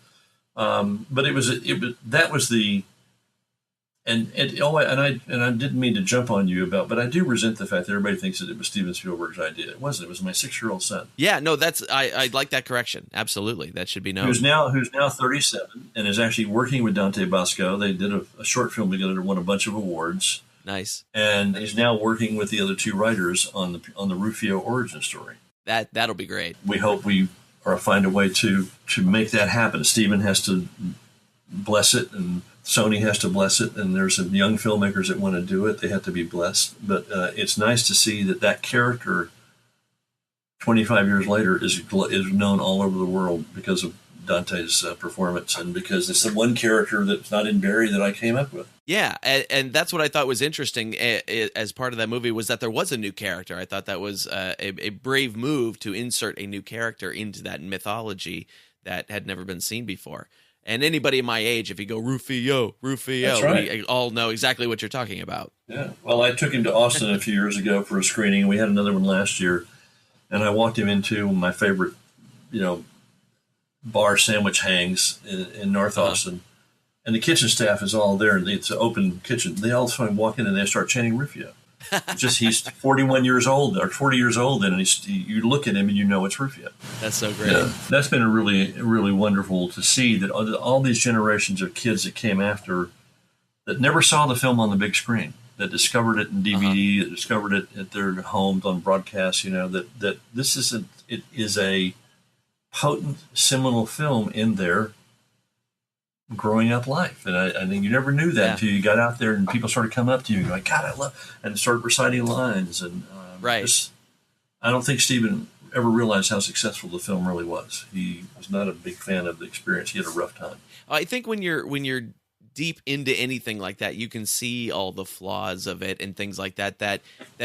But I didn't mean to jump on you but I do resent the fact that everybody thinks that it was Steven Spielberg's idea. It wasn't. It was my 6-year-old son. Yeah, no, I like that correction. Absolutely, that should be known. Who's now 37 and is actually working with Dante Basco. They did a short film together that won a bunch of awards. Nice. And he's now working with the other 2 writers on the Rufio origin story. That'll be great. We hope we find a way to make that happen. Steven has to bless it, and Sony has to bless it, and there's some young filmmakers that want to do it. They have to be blessed. But it's nice to see that character 25 years later is known all over the world because of Dante's performance, and because it's the one character that's not in Barry that I came up with. Yeah, and that's what I thought was interesting as part of that movie, was that there was a new character. I thought that was a brave move to insert a new character into that mythology that had never been seen before. And anybody my age, if you go Rufio, That's right. We all know exactly what you're talking about. Yeah. Well, I took him to Austin a few years ago for a screening. We had another one last year, and I walked him into my favorite, bar sandwich hangs in North Austin. And the kitchen staff is all there. It's an open kitchen. They all suddenly walk in and they start chanting Rufio. He's 41 years old or 40 years old, and you look at him and you know it's Rufio. That's so great. Yeah, that's been really, really wonderful to see that all these generations of kids that came after that never saw the film on the big screen, that discovered it in DVD, that discovered it at their homes on broadcast, that it is a potent, seminal film in their growing up life. And I think you never knew that until you got out there and people started coming up to you and going, God, I love, and started reciting lines. And I don't think Stephen ever realized how successful the film really was. He was not a big fan of the experience. He had a rough time. I think when you're deep into anything like that, you can see all the flaws of it and things like that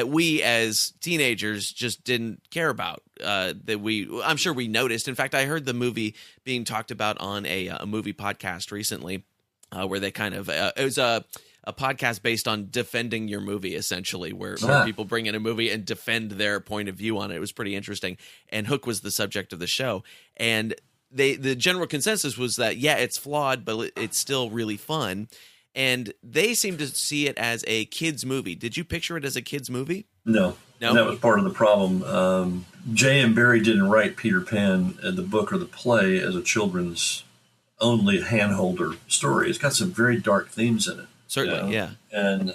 we as teenagers just didn't care about. I'm sure we noticed. In fact, I heard the movie being talked about on a movie podcast recently, where they kind of it was a podcast based on defending your movie, essentially, where people bring in a movie and defend their point of view on it. It was pretty interesting, and Hook was the subject of the show, and the general consensus was that, it's flawed, but it's still really fun. And they seem to see it as a kid's movie. Did you picture it as a kid's movie? No. And that was part of the problem. J.M. Barrie didn't write Peter Pan, the book or the play, as a children's only handholder story. It's got some very dark themes in it. Certainly, yeah. And,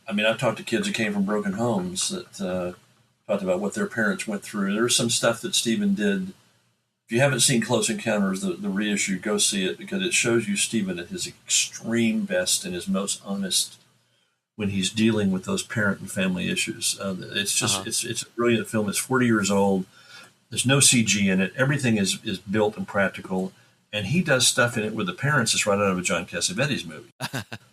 I've talked to kids that came from broken homes that talked about what their parents went through. There was some stuff that Stephen did. If you haven't seen Close Encounters, the reissue, go see it, because it shows you Stephen at his extreme best and his most honest when he's dealing with those parent and family issues. It's just it's a brilliant film. It's 40 years old. There's no CG in it. Everything is built and practical, and he does stuff in it with the parents that's right out of a John Cassavetes movie.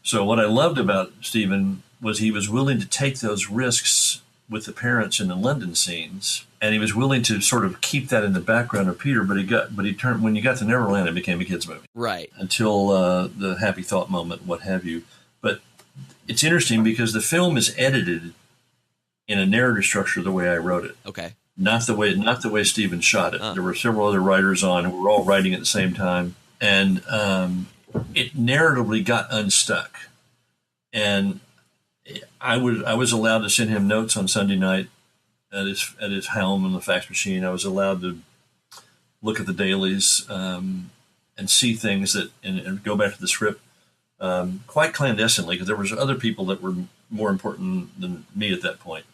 So what I loved about Stephen was he was willing to take those risks with the parents in the London scenes, and he was willing to sort of keep that in the background of Peter. But he turned when you got to Neverland, it became a kids movie, right? Until the Happy Thought moment, what have you. But it's interesting because the film is edited in a narrative structure the way I wrote it. Okay, not the way Stephen shot it. There were several other writers on who were all writing at the same time, and it narratively got unstuck, and I was allowed to send him notes on Sunday night at his helm on the fax machine. I was allowed to look at the dailies and see things and go back to the script quite clandestinely, because there was other people that were more important than me at that point.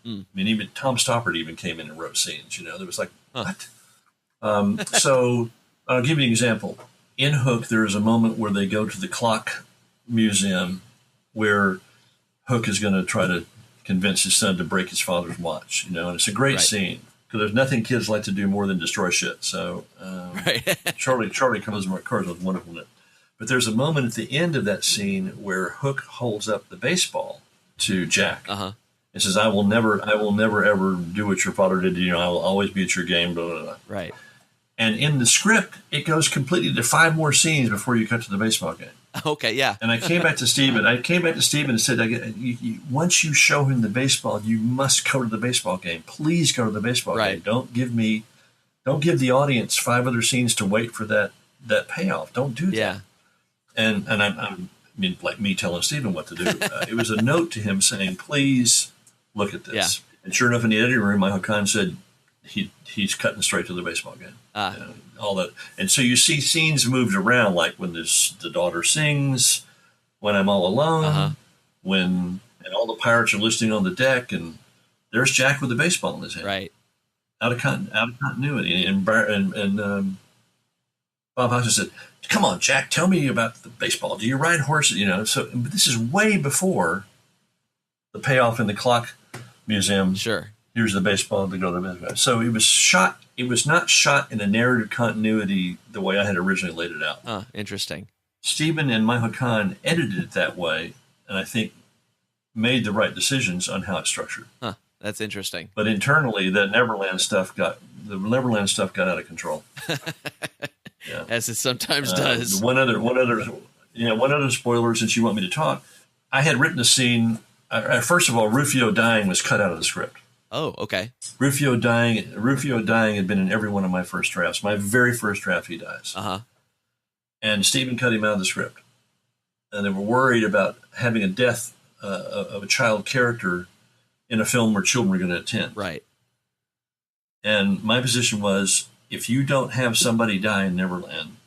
Even Tom Stoppard even came in and wrote scenes. There was like, what? So I'll give you an example. In Hook, there is a moment where they go to the clock museum where Hook is going to try to convince his son to break his father's watch, and it's a great scene, because there's nothing kids like to do more than destroy shit. So Charlie comes with wonderfulness. But there's a moment at the end of that scene where Hook holds up the baseball to Jack and says, I will never ever do what your father did. I will always be at your game. Blah, blah, blah. Right. And in the script, it goes completely to 5 more scenes before you cut to the baseball game. Okay, yeah. And I came back to Stephen. And said, once you show him the baseball, you must go to the baseball game. Please go to the baseball game. Don't give the audience 5 other scenes to wait for that payoff. Don't do that. Yeah. And I mean, like me telling Stephen what to do. It was a note to him saying, please look at this. Yeah. And sure enough, in the editing room, Michael Kahn said he's cutting straight to the baseball game. All that. And so you see scenes moved around, like when the daughter sings, When I'm All Alone, and all the pirates are listening on the deck, and there's Jack with the baseball in his hand. Right. Out of continuity. And Bob Hoskins said, come on, Jack, tell me about the baseball. Do you ride horses? So but this is way before the payoff in the clock museum. Sure. Here's the baseball to go to the baseball. So it was not shot in a narrative continuity the way I had originally laid it out. Interesting. Stephen and Michael Kahn edited it that way, and I think made the right decisions on how it's structured. That's interesting. But internally, the Neverland stuff got out of control. Yeah. As it sometimes does. One other spoiler, since you want me to talk. I had written a scene. First of all, Rufio dying was cut out of the script. Oh, okay. Rufio dying had been in every one of my first drafts. My very first draft, he dies. Uh-huh. And Stephen cut him out of the script. And they were worried about having a death of a child character in a film where children were going to attend. Right. And my position was, if you don't have somebody die in Neverland,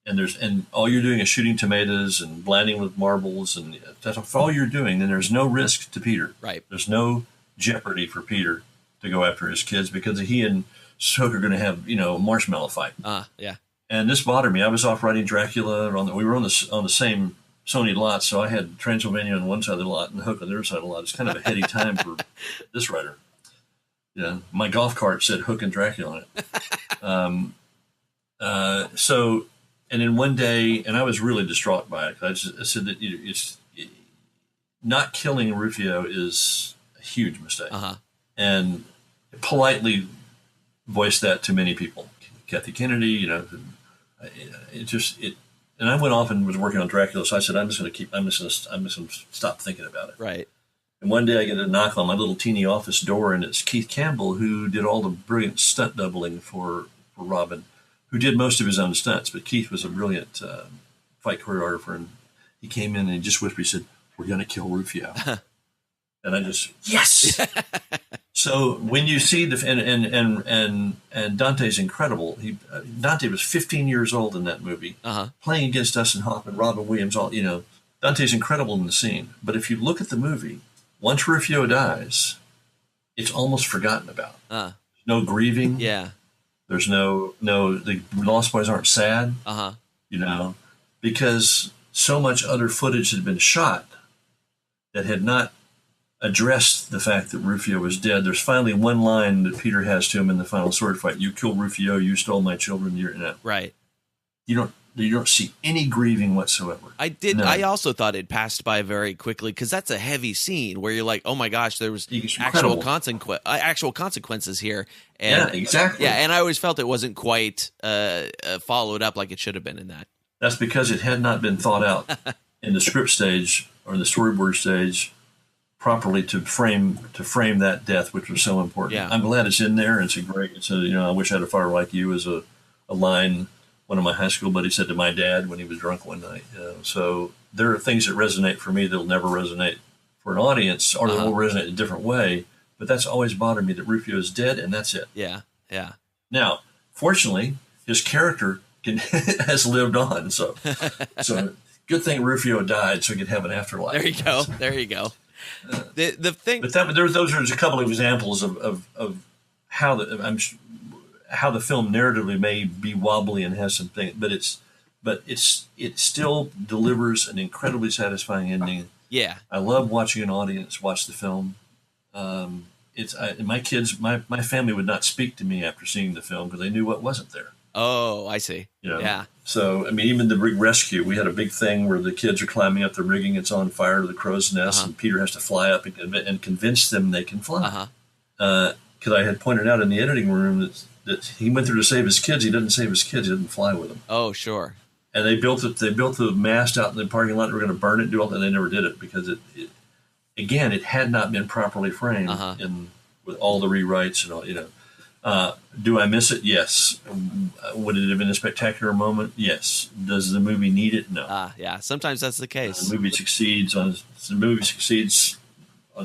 and all you're doing is shooting tomatoes and blinding with marbles, and that's all you're doing, then there's no risk to Peter. Right. There's no jeopardy for Peter to go after his kids, because he and Stoker are going to have, a marshmallow fight. Yeah. And this bothered me. I was off writing Dracula. We were on the same Sony lot, so I had Transylvania on one side of the lot and Hook on the other side of the lot. It's kind of a heady time for this writer. Yeah, my golf cart said Hook and Dracula on it. And then one day, and I was really distraught by it. I said that it's not killing Rufio is a huge mistake, and politely voiced that to many people. Kathy Kennedy, and I went off and was working on Dracula, so I said, I'm just going to stop thinking about it. Right. And one day I get a knock on my little teeny office door, and it's Keith Campbell, who did all the brilliant stunt doubling for Robin, who did most of his own stunts. But Keith was a brilliant fight choreographer, and he came in and he just whispered, he said, "We're going to kill Rufio." And I just, yes. So when you see and Dante's incredible. Dante was 15 years old in that movie, playing against Dustin Hoffman, Robin Williams. Dante's incredible in the scene. But if you look at the movie, once Rufio dies, it's almost forgotten about. No grieving. Yeah. There's the Lost Boys aren't sad. Because so much other footage had been shot that had not addressed the fact that Rufio was dead. There's finally one line that Peter has to him in the final sword fight: "You killed Rufio. You stole my children." Right. You don't see any grieving whatsoever. I did. No. I also thought it passed by very quickly, because that's a heavy scene where you're like, oh my gosh, there was actual consequences here. And, yeah, exactly. Yeah, and I always felt it wasn't quite followed up like it should have been in that. That's because it had not been thought out in the script stage or the storyboard stage properly to frame that death, which was so important. Yeah. I'm glad it's in there. I wish I had a fire like you as a line one of my high school buddies said to my dad when he was drunk one night. So there are things that resonate for me that will never resonate for an audience, or that will resonate in a different way. But that's always bothered me, that Rufio is dead, and that's it. Yeah. Now, fortunately, his character has lived on. So good thing Rufio died, so he could have an afterlife. There you go. The thing, but those are just a couple of examples of how the film narratively may be wobbly and has some things, but it still delivers an incredibly satisfying ending. Yeah, I love watching an audience watch the film. My kids, my family would not speak to me after seeing the film because they knew what wasn't there. Oh, I see. Yeah. So, even the rig rescue, we had a big thing where the kids are climbing up the rigging. It's on fire to the crow's nest, and Peter has to fly up and convince them they can fly. Because I had pointed out in the editing room that he went through to save his kids. He didn't save his kids. He didn't fly with them. Oh, sure. And they built the mast out in the parking lot. They were going to burn it, do all that. They never did it because it had not been properly framed with all the rewrites and all. Do I miss it? Yes. Would it have been a spectacular moment? Yes. Does the movie need it? No. Yeah. Sometimes that's the case. The movie succeeds on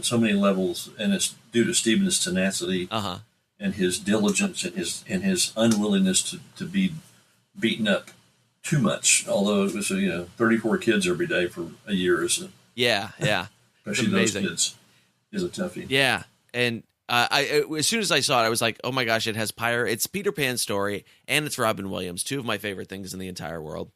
so many levels, and it's due to Stephen's tenacity and his diligence and his unwillingness to be beaten up too much. Although it was 34 kids every day for a year, yeah. Especially those kids is a toughie. Yeah, and as soon as I saw it, I was like, oh my gosh, it's Peter Pan's story, and it's Robin Williams, two of my favorite things in the entire world.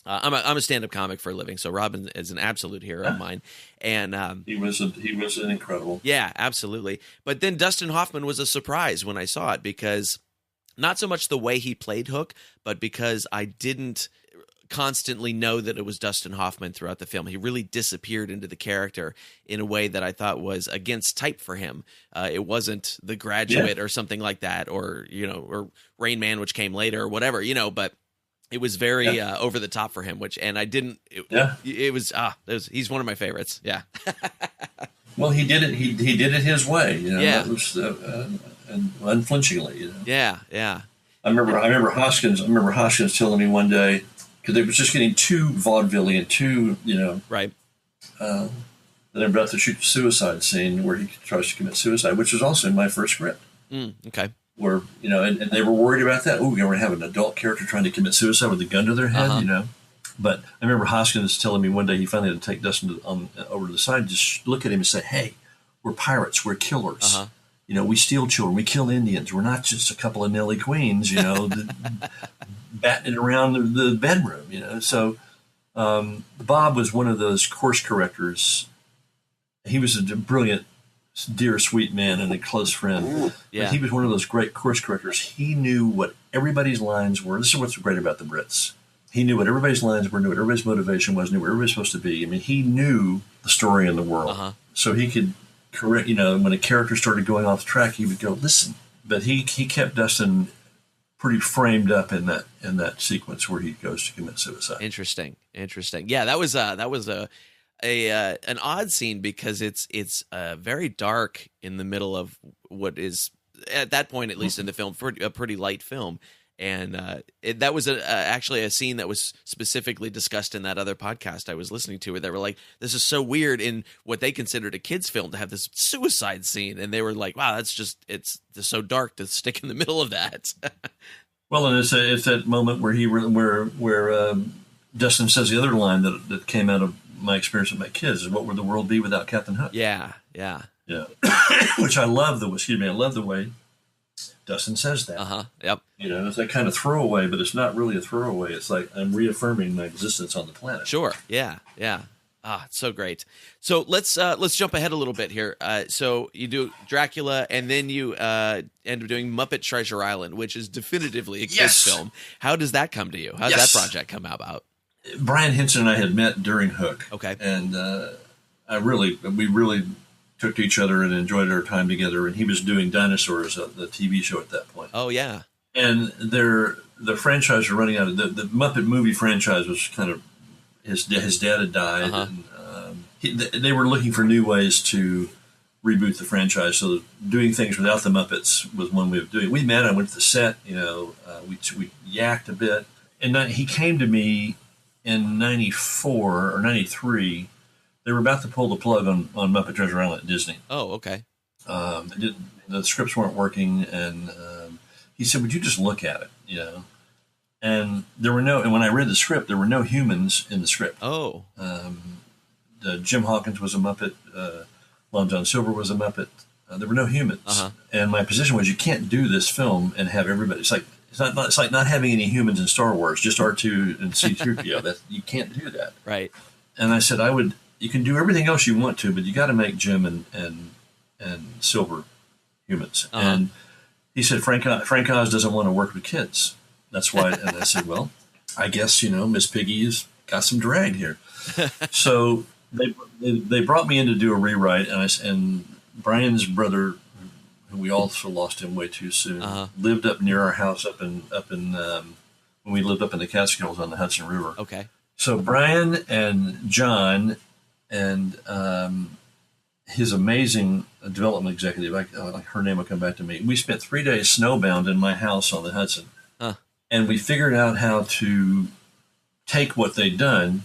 I'm a stand-up comic for a living, so Robin is an absolute hero of mine. And he was an incredible. Yeah, absolutely. But then Dustin Hoffman was a surprise when I saw it, because not so much the way he played Hook, but because I didn't constantly know that it was Dustin Hoffman throughout the film. He really disappeared into the character in a way that I thought was against type for him. It wasn't The Graduate or something like that, or Rain Man, which came later, or whatever, but it was very over the top for him, he's one of my favorites. Yeah. Well, he did it. He did it his way. Yeah. That was and unflinchingly. Yeah. Yeah. I remember Hoskins telling me one day, because it was just getting too vaudevillian, too right. Then they're about to shoot the suicide scene where he tries to commit suicide, which was also in my first script. Okay. Where and they were worried about that. Oh, we're going to have an adult character trying to commit suicide with a gun to their head, But I remember Hoskins telling me one day he finally had to take Dustin over to the side, just look at him and say, "Hey, we're pirates, we're killers. We steal children, we kill Indians. We're not just a couple of Nelly Queens, batting it around the bedroom, So Bob was one of those course correctors. He was a brilliant, dear, sweet man and a close friend. Yeah. But he was one of those great course correctors. He knew what everybody's lines were. This is what's great about the Brits. He knew what everybody's lines were, knew what everybody's motivation was, knew where everybody's supposed to be. I mean, he knew the story in the world. So he could correct, when a character started going off track, he would go, listen. But he kept Dustin pretty framed up in that sequence where he goes to commit suicide. Interesting. Yeah, that was an odd scene because it's very dark in the middle of what is at that point, at least in the film, a pretty light film. And that was actually a scene that was specifically discussed in that other podcast I was listening to, where they were like, this is so weird in what they considered a kid's film to have this suicide scene. And they were like, wow, it's so dark to stick in the middle of that. Well, and it's that moment where Dustin says the other line that came out of my experience with my kids is, what would the world be without Captain Hook? Yeah. Which I love the way Dustin says that. Yep. It's that kind of throwaway, but it's not really a throwaway. It's like I'm reaffirming my existence on the planet. Sure. Yeah. It's so great. So let's jump ahead a little bit here. So you do Dracula, and then you end up doing Muppet Treasure Island, which is definitively a kid's film. How does that come to you? How does that project come about? Brian Henson and I had met during Hook. Okay. And we really took to each other and enjoyed our time together. And he was doing Dinosaurs, the TV show at that point. Oh, yeah. And the franchise was running out of the Muppet movie franchise was kind of, his dad had died. And they were looking for new ways to reboot the franchise. So doing things without the Muppets was one way of doing it. We met, I went to the set, we yacked a bit. And he came to me in 94 or 93. They were about to pull the plug on Muppet Treasure Island at Disney. Oh, okay. The scripts weren't working, and he said, would you just look at it, And and when I read the script, there were no humans in the script. Oh. Jim Hawkins was a Muppet. Long John Silver was a Muppet. There were no humans. And my position was, you can't do this film and have everybody. It's like not having any humans in Star Wars, just R2 and C-3PO. You can't do that. Right. And I said, you can do everything else you want to, but you got to make Jim and Silver humans. And he said, Frank Oz doesn't want to work with kids. That's why. And I said, well, I guess, Miss Piggy has got some drag here. So they brought me in to do a rewrite, and Brian's brother, who we also lost him way too soon, lived up near our house up in when we lived up in the Catskills on the Hudson River. Okay. So Brian and John and his amazing development executive, her name will come back to me. We spent 3 days snowbound in my house on the Hudson, and we figured out how to take what they'd done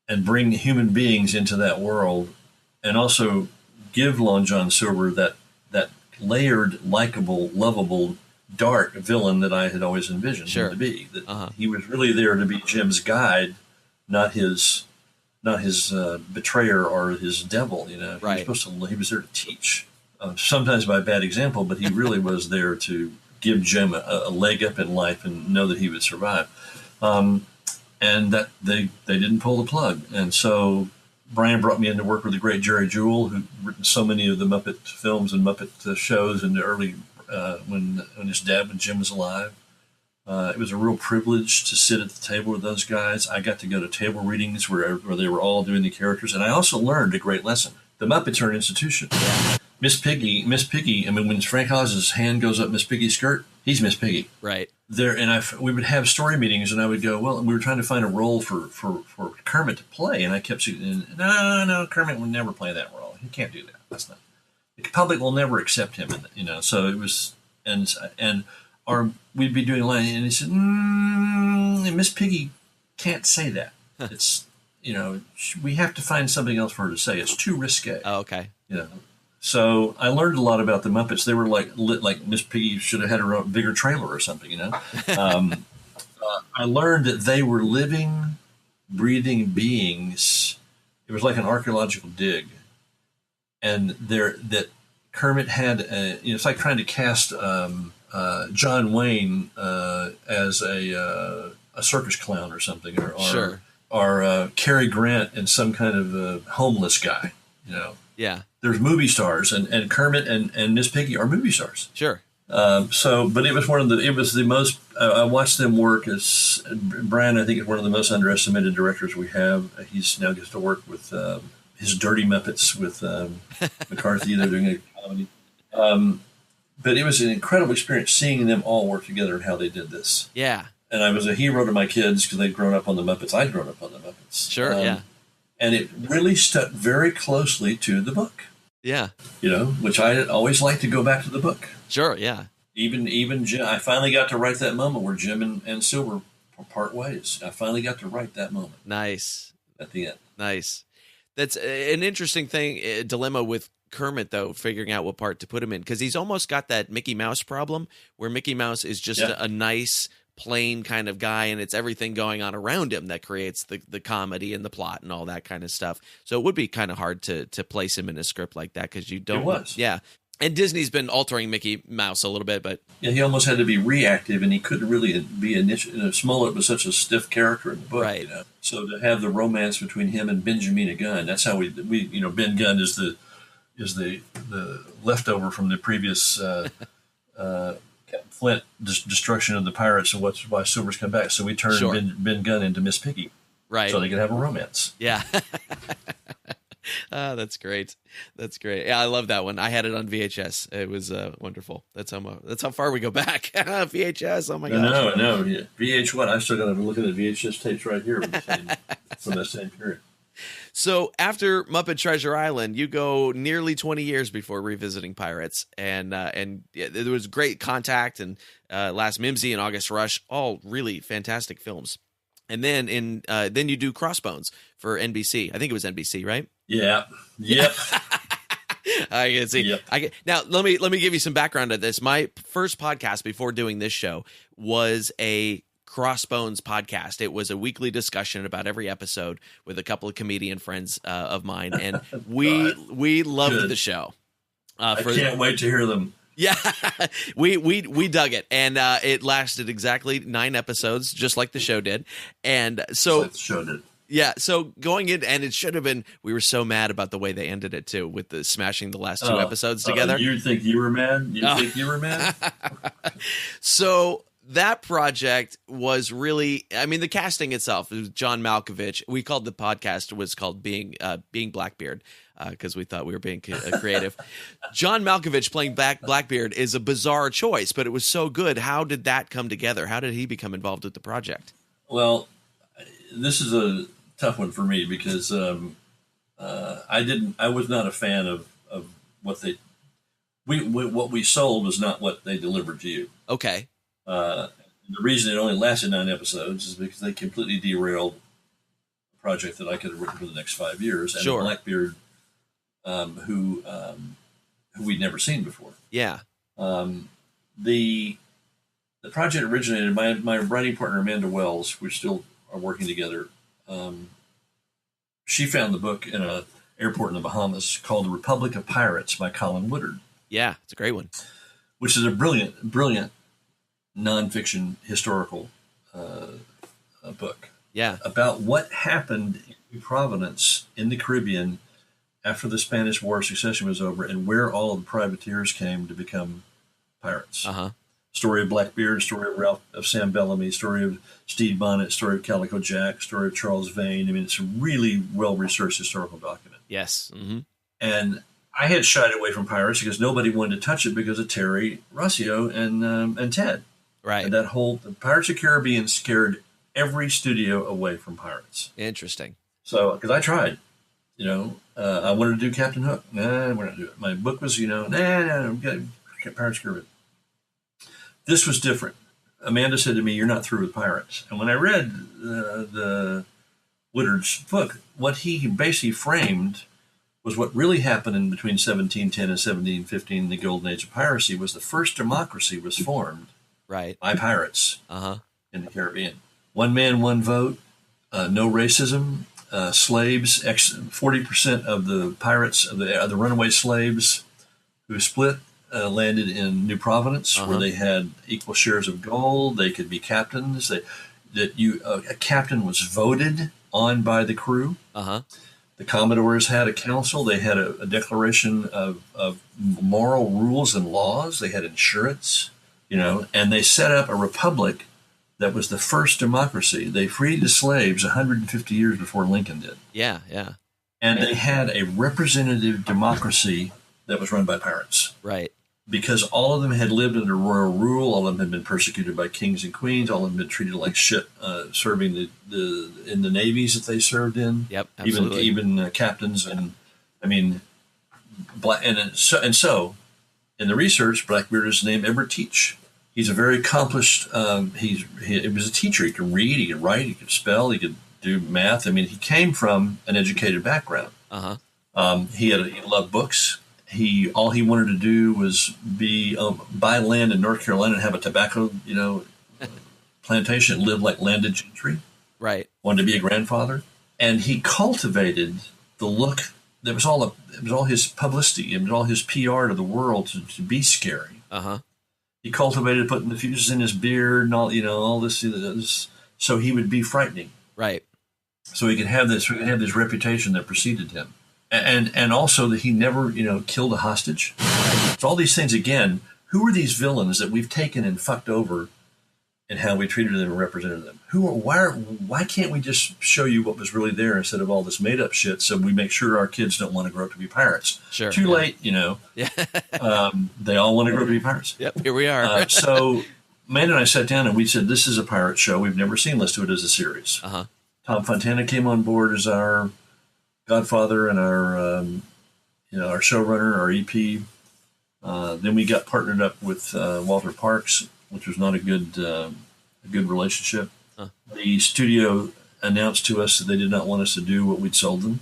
and bring human beings into that world, and also give Long John Silver that layered, likable, lovable, dark villain that I had always envisioned him to be. That he was really there to be Jim's guide, not his betrayer or his devil. Right. He was there to teach, sometimes by bad example, but he really was there to give Jim a leg up in life and know that he would survive. And that they didn't pull the plug, and so Brian brought me in to work with the great Jerry Juhl, who'd written so many of the Muppet films and Muppet shows in the early when Jim was alive. It was a real privilege to sit at the table with those guys. I got to go to table readings where they were all doing the characters, and I also learned a great lesson. The Muppets are an institution. Miss Piggy. I mean, when Frank Oz's hand goes up Miss Piggy's skirt, he's Miss Piggy. Right. We would have story meetings, and I would go, well, we were trying to find a role for Kermit to play, and I kept saying, no, Kermit would never play that role. he can't do that. That's not. The public will never accept him, So it was, we'd be doing a line, and he said, Miss Piggy can't say that. It's, we have to find something else for her to say. It's too risque. Oh, okay. So I learned a lot about the Muppets. They were like Miss Piggy should have had her own bigger trailer or something, I learned that they were living, breathing beings. It was like an archaeological dig. And that Kermit had, it's like trying to cast John Wayne as a circus clown or something, or Cary Grant and some kind of homeless guy, Yeah. There's movie stars, and Kermit and Miss Piggy are movie stars. Sure. But it was the most. I watched them work. As Brian, I think, is one of the most underestimated directors we have. He's now gets to work with his Dirty Muppets with McCarthy. They're doing a comedy. But it was an incredible experience seeing them all work together and how they did this. Yeah. And I was a hero to my kids because they'd grown up on the Muppets. I'd grown up on the Muppets. Sure. Yeah. And it really stuck very closely to the book. Yeah. Which I always like to go back to the book. Sure. Yeah. Even Jim, I finally got to write that moment where Jim and Silver part ways. I finally got to write that moment. Nice. At the end. Nice. That's an interesting dilemma with Kermit, though, figuring out what part to put him in, because he's almost got that Mickey Mouse problem where Mickey Mouse is just a nice, plain kind of guy, and it's everything going on around him that creates the comedy and the plot and all that kind of stuff. So it would be kind of hard to place him in a script like that because you don't. It was. Yeah. And Disney's been altering Mickey Mouse a little bit, but he almost had to be reactive, and he couldn't really be Smollett was such a stiff character in the book, right? So to have the romance between him and Benjamina Gunn, that's how we Ben Gunn is the leftover from the previous Flint destruction of the pirates, and why Silver's come back. So we turned Ben Gunn into Miss Piggy, right? So they could have a romance. Yeah. That's great. That's great. Yeah, I love that one. I had it on VHS. It was wonderful. That's how far we go back. VHS. Oh my gosh. No. Yeah. VH1. I still got to look at the VHS tapes right here from that same period. So after Muppet Treasure Island, you go nearly 20 years before revisiting Pirates, and there was Great Contact and Last Mimsy and August Rush, all really fantastic films. And then then you do Crossbones for NBC. I think it was NBC, right? Yeah. Yep. I can see. Yep. Now let me give you some background on this. My first podcast before doing this show was a Crossbones podcast. It was a weekly discussion about every episode with a couple of comedian friends of mine, and we loved the show. I can't wait to hear them. Yeah, we dug it, and it lasted exactly 9 episodes, just like the show did. And so the show did. Yeah, so going in, and it should have been. We were so mad about the way they ended it too, with the smashing the last 2 episodes together. You think you were mad? Think you were mad? So that project was really. I mean, the casting itself. It was John Malkovich. We called the podcast was called Being Blackbeard. Because we thought we were being creative. John Malkovich playing Blackbeard is a bizarre choice, but it was so good. How did that come together? How did he become involved with the project? Well, this is a tough one for me because I was not a fan of what what we sold was not what they delivered to you. Okay. The reason it only lasted 9 episodes is because they completely derailed a project that I could have written for the next 5 years, and Blackbeard. Who we'd never seen before. Yeah. The project originated. My writing partner Amanda Wells, we still are working together. She found the book in an airport in the Bahamas called "The Republic of Pirates" by Colin Woodard. Yeah, it's a great one. Which is a brilliant nonfiction historical book. Yeah. About what happened in New Providence in the Caribbean after the Spanish War of Succession was over, and where all of the privateers came to become pirates. Story of Blackbeard, story of Ralph of Sam Bellamy, story of Stede Bonnet, story of Calico Jack, story of Charles Vane. I mean, it's a really well-researched historical document. Yes. Mm-hmm. And I had shied away from pirates because nobody wanted to touch it because of Terry Rossio and Ted. Right. And the Pirates of the Caribbean scared every studio away from pirates. Interesting. So, because I tried, I wanted to do Captain Hook. Nah, we're not doing it. My book was, nah, we got Pirates Caribbean. This was different. Amanda said to me, "You're not through with pirates." And when I read the Woodard's book, what he basically framed was what really happened in between 1710 and 1715, the golden age of piracy, was the first democracy was formed by pirates in the Caribbean. One man, one vote, no racism, slaves, 40% of the pirates, of the runaway slaves who split, landed in New Providence, where they had equal shares of gold. They could be captains. A captain was voted on by the crew. The Commodores had a council. They had a declaration of moral rules and laws. They had insurance, and they set up a republic that was the first democracy. They freed the slaves 150 years before Lincoln did. Yeah, yeah. And they had a representative democracy that was run by pirates. Right. Because all of them had lived under royal rule, all of them had been persecuted by kings and queens, all of them had been treated like shit, serving in the navies that they served in. Yep, absolutely. Even captains, and I mean, so in the research, Blackbeard is named Edward Teach. He's a very accomplished. He was a teacher. He could read, he could write, he could spell, he could do math. I mean, he came from an educated background. He loved books. All he wanted to do was buy land in North Carolina and have a tobacco, plantation, live like landed gentry. Right. Wanted to be a grandfather, and he cultivated the look. It was all his publicity. It was all his PR to the world to be scary. He cultivated putting the fuses in his beard and all this, so he would be frightening. Right. So he could have this reputation that preceded him. And also that he never, killed a hostage. So all these things, again, who are these villains that we've taken and fucked over and how we treated them and represented them? Why can't we just show you what was really there instead of all this made up shit, so we make sure our kids don't want to grow up to be pirates? Sure. Too late, Yeah. They all want to grow up to be pirates. Yep, here we are. So Amanda and I sat down and we said, this is a pirate show. We've never seen. Let's do it as a series. Tom Fontana came on board as our godfather and our showrunner, our EP. Then we got partnered up with Walter Parks, which was not a good relationship. The studio announced to us that they did not want us to do what we'd sold them.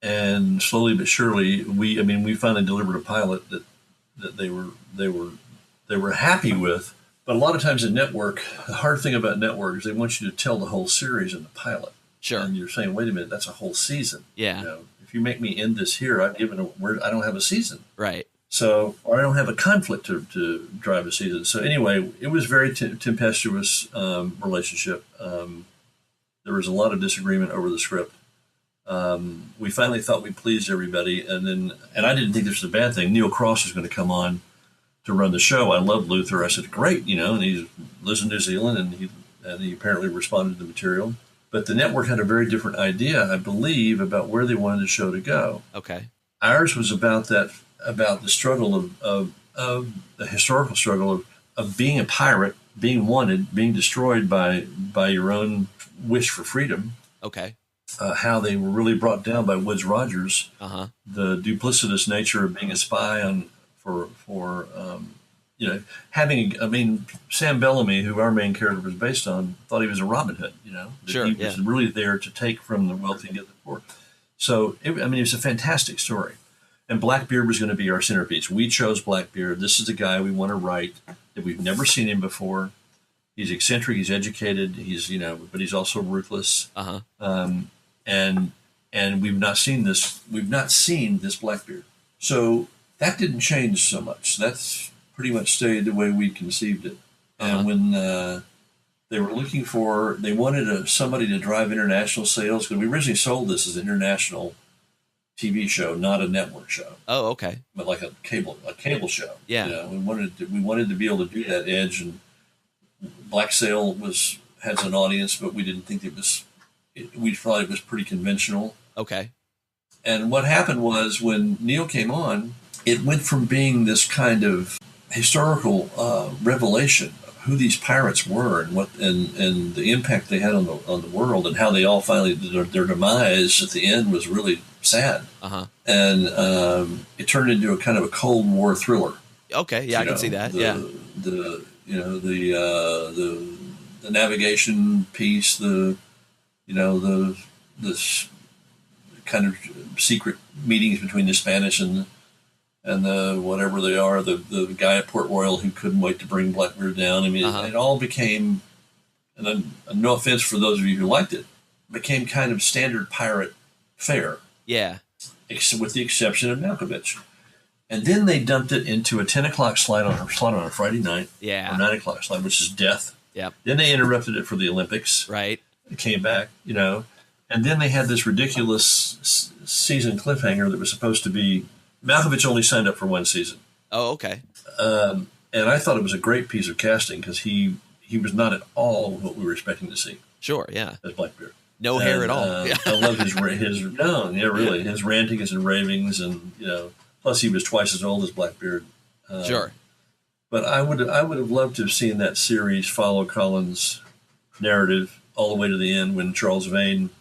And slowly but surely, we finally delivered a pilot that they were happy with. But a lot of times in network, the hard thing about network is they want you to tell the whole series in the pilot. Sure. And you're saying, wait a minute, that's a whole season. Yeah. If you make me end this here, I don't have a season. Right. So, or I don't have a conflict to drive a season. So anyway, it was very tempestuous relationship. There was a lot of disagreement over the script. We finally thought we pleased everybody, and I didn't think this was a bad thing. Neil Cross was going to come on to run the show. I loved Luther. I said, great, and he lives in New Zealand, and he apparently responded to the material. But the network had a very different idea, I believe, about where they wanted the show to go. Okay. Ours was about the struggle of the historical struggle of being a pirate, being wanted, being destroyed by your own wish for freedom. Okay. How they were really brought down by Woodes Rogers. The duplicitous nature of being a spy for having. Sam Bellamy, who our main character was based on, thought he was a Robin Hood. Sure, he was really there to take from the wealthy and give the poor. So it was a fantastic story. And Blackbeard was going to be our centerpiece. We chose Blackbeard. This is the guy we want to write, that we've never seen him before. He's eccentric, he's educated, but he's also ruthless. And we've not seen this Blackbeard. So that didn't change so much. That's pretty much stayed the way we conceived it. And when they were looking they wanted somebody to drive international sales, because we originally sold this as an international TV show, not a network show. Oh, okay. But like a cable show. Yeah. We wanted to be able to do that edge, and Black Sail has an audience, but we didn't think we thought it was pretty conventional. Okay. And what happened was, when Neil came on, it went from being this kind of historical revelation of who these pirates were and the impact they had on the world, and how they all finally, their demise at the end was really sad. And it turned into a kind of a Cold War thriller. Okay, yeah, I can see that. The navigation piece, the kind of secret meetings between the Spanish and the whatever they are, the guy at Port Royal who couldn't wait to bring Blackbeard down. I mean, it all became, and no offense for those of you who liked it, became kind of standard pirate fare. Yeah. With the exception of Malkovich. And then they dumped it into a 10 o'clock slot on a Friday night. Yeah. Or 9 o'clock slot, which is death. Yep. Then they interrupted it for the Olympics. Right. It came back, And then they had this ridiculous season cliffhanger that was supposed to be... Malkovich only signed up for one season. Oh, okay. And I thought it was a great piece of casting because he was not at all what we were expecting to see. Sure, yeah. As Blackbeard. No hair at all. I love his really his rantings and ravings, and plus he was twice as old as Blackbeard. Sure. But I would have loved to have seen that series follow Colin's narrative all the way to the end when Charles Vane.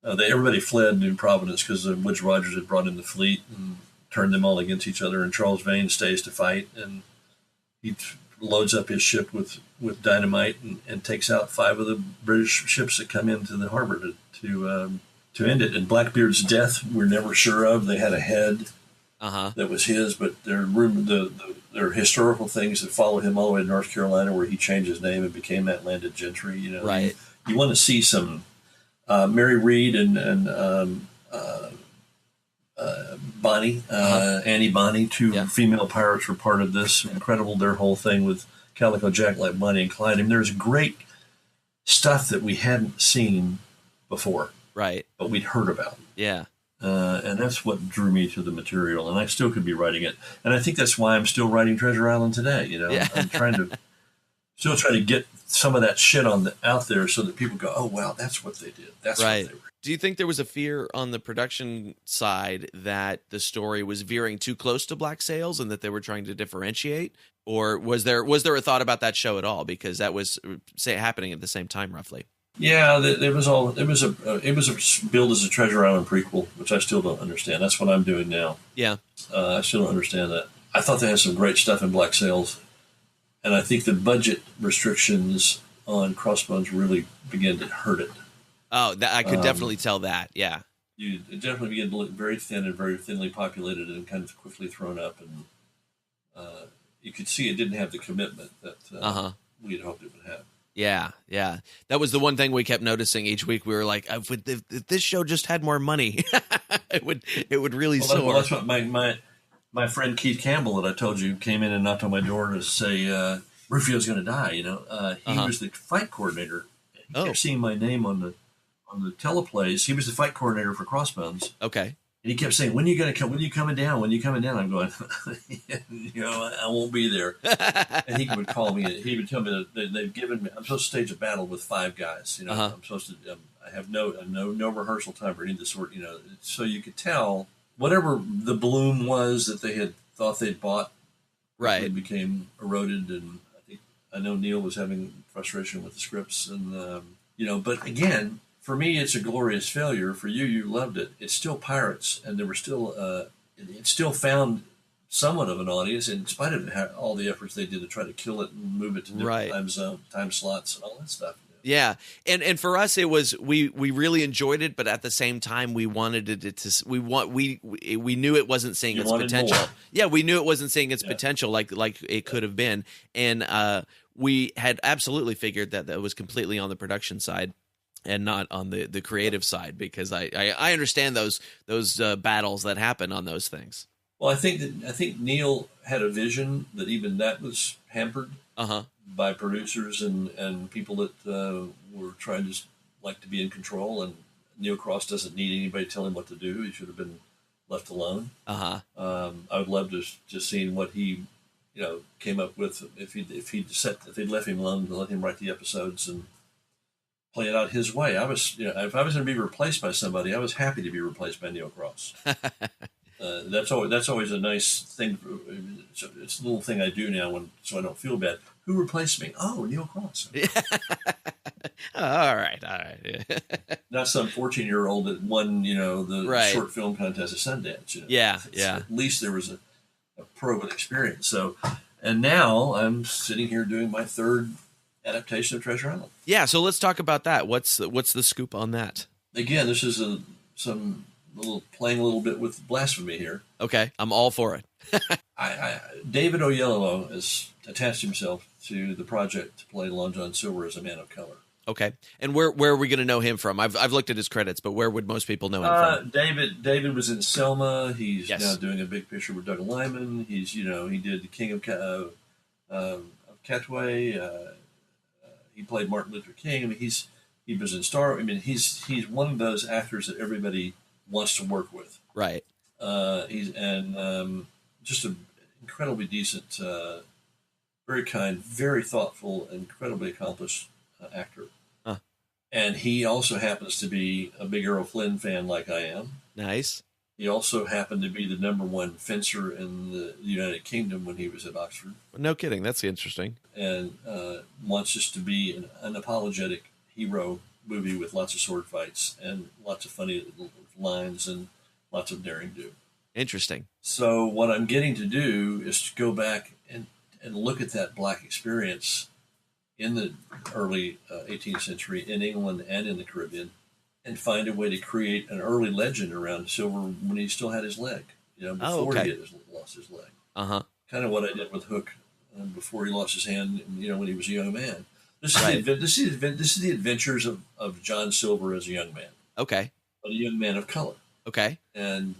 Everybody fled New Providence because Woodes Rogers had brought in the fleet and turned them all against each other, and Charles Vane stays to fight, and he loads up his ship with dynamite and takes out 5 of the British ships that come into the harbor to end it. And Blackbeard's death we're never sure of. They had a head that was his, but there are historical things that follow him all the way to North Carolina, where he changed his name and became that landed gentry. Right. You want to see some Mary Read and Bonnie, Annie Bonnie, 2 female pirates were part of this. Incredible, their whole thing with Calico Jack, like Bonnie and Clyde. I mean, there's great stuff that we hadn't seen before, right? But we'd heard about. Yeah, and that's what drew me to the material, and I still could be writing it. And I think that's why I'm still writing Treasure Island today. I'm trying to get some of that shit out there so that people go, oh wow, that's what they did. That's right. What they were. Do you think there was a fear on the production side that the story was veering too close to Black Sails and that they were trying to differentiate, or was there a thought about that show at all, because that was happening at the same time roughly? Yeah, it was billed as a Treasure Island prequel, which I still don't understand. That's what I'm doing now. Yeah, I still don't understand that. I thought they had some great stuff in Black Sails, and I think the budget restrictions on Crossbones really began to hurt it. Oh, I could definitely tell that. Yeah, it definitely began to look very thin and very thinly populated and kind of quickly thrown up, and you could see it didn't have the commitment that we had hoped it would have. Yeah. That was the one thing we kept noticing each week. We were like, if this show just had more money, it would really soar. Well, that's what my friend Keith Campbell that I told you came in and knocked on my door to say Rufio's going to die. He was the fight coordinator. He kept seeing my name on the teleplays. He was the fight coordinator for Crossbones. Okay. And he kept saying, when are you going to come? When are you coming down? When are you coming down? I'm going, I won't be there. And he would call me. He would tell me that they've given me, I'm supposed to stage a battle with 5 guys. I'm supposed to, I have no rehearsal time or any of the sort, so you could tell whatever the bloom was that they had thought they'd bought, right, it became eroded. And I know Neil was having frustration with the scripts and, but again, for me, it's a glorious failure. For you loved it. It's still pirates, and there were still it still found somewhat of an audience in spite of all the efforts they did to try to kill it and move it to different time slots and all that stuff. Yeah, and for us, it was we really enjoyed it, but at the same time, we wanted it to we knew it wasn't seeing its potential. More. Yeah, we knew it wasn't seeing its potential like it could have been, and we had absolutely figured that was completely on the production side and not on the creative side, because I understand those battles that happen on those things. Well, I think Neil had a vision that even that was hampered by producers and people that were trying to like to be in control. And Neil Cross doesn't need anybody to tell him what to do. He should have been left alone. I would love to just seen what he came up with if they'd left him alone and let him write the episodes and play it out his way. I was, if I was going to be replaced by somebody, I was happy to be replaced by Neil Cross. That's always a nice thing. It's a little thing I do now so I don't feel bad. Who replaced me? Oh, Neil Cross. All right. Not some 14-year-old that won, the short film contest at Sundance. Yeah. At least there was a proven experience. So, and now I'm sitting here doing my third adaptation of Treasure Island. Yeah. So let's talk about that. What's the scoop on that? Again, this is playing a little bit with blasphemy here. Okay, I'm all for it. David Oyelowo has attached himself to the project to play Long John Silver as a man of color. Okay, and where are we going to know him from? I've looked at his credits, but where would most people know him from? David was in Selma. He's now doing a big picture with Doug Liman. He's he did the King of Katwe. He played Martin Luther King. I mean, he was in Star. I mean, he's one of those actors that everybody wants to work with. Right. He's just an incredibly decent, very kind, very thoughtful, incredibly accomplished actor. Huh. And he also happens to be a big Errol Flynn fan like I am. Nice. He also happened to be the #1 fencer in the United Kingdom when he was at Oxford. No kidding. That's interesting. And wants us to be an unapologetic hero movie with lots of sword fights and lots of funny lines and lots of daring do. Interesting. So what I'm getting to do is to go back and look at that Black experience in the early 18th century in England and in the Caribbean, and find a way to create an early legend around Silver when he still had his leg, before he had lost his leg. Kind of what I did with Hook before he lost his hand, when he was a young man. This is the adventures of John Silver as a young man. Okay. But a young man of color. Okay. And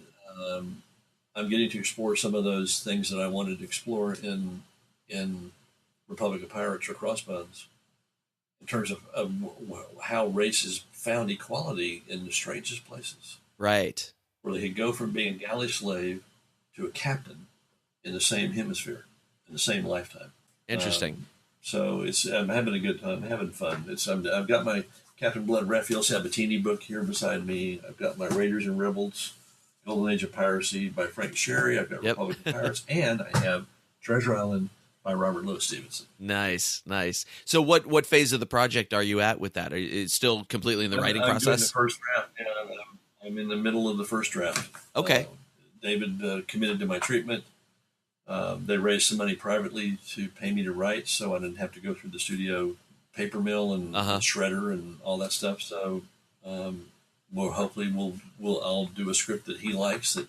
I'm getting to explore some of those things that I wanted to explore in Republic of Pirates or Crossbones, in terms of how races found equality in the strangest places. Right. Where they could go from being a galley slave to a captain in the same hemisphere, in the same lifetime. Interesting. So I'm having a good time, having fun. I've got my Captain Blood Raphael Sabatini book here beside me. I've got my Raiders and Rebels, Golden Age of Piracy by Frank Sherry. I've got Republic of Pirates, and I have Treasure Island by Robert Louis Stevenson. Nice. So what phase of the project are you at with that? Are you still completely in the writing process? I'm doing the first draft. Yeah, I'm in the middle of the first draft. Okay. David committed to my treatment. They raised some money privately to pay me to write, so I didn't have to go through the studio paper mill and shredder and all that stuff. So, hopefully I'll do a script that he likes, that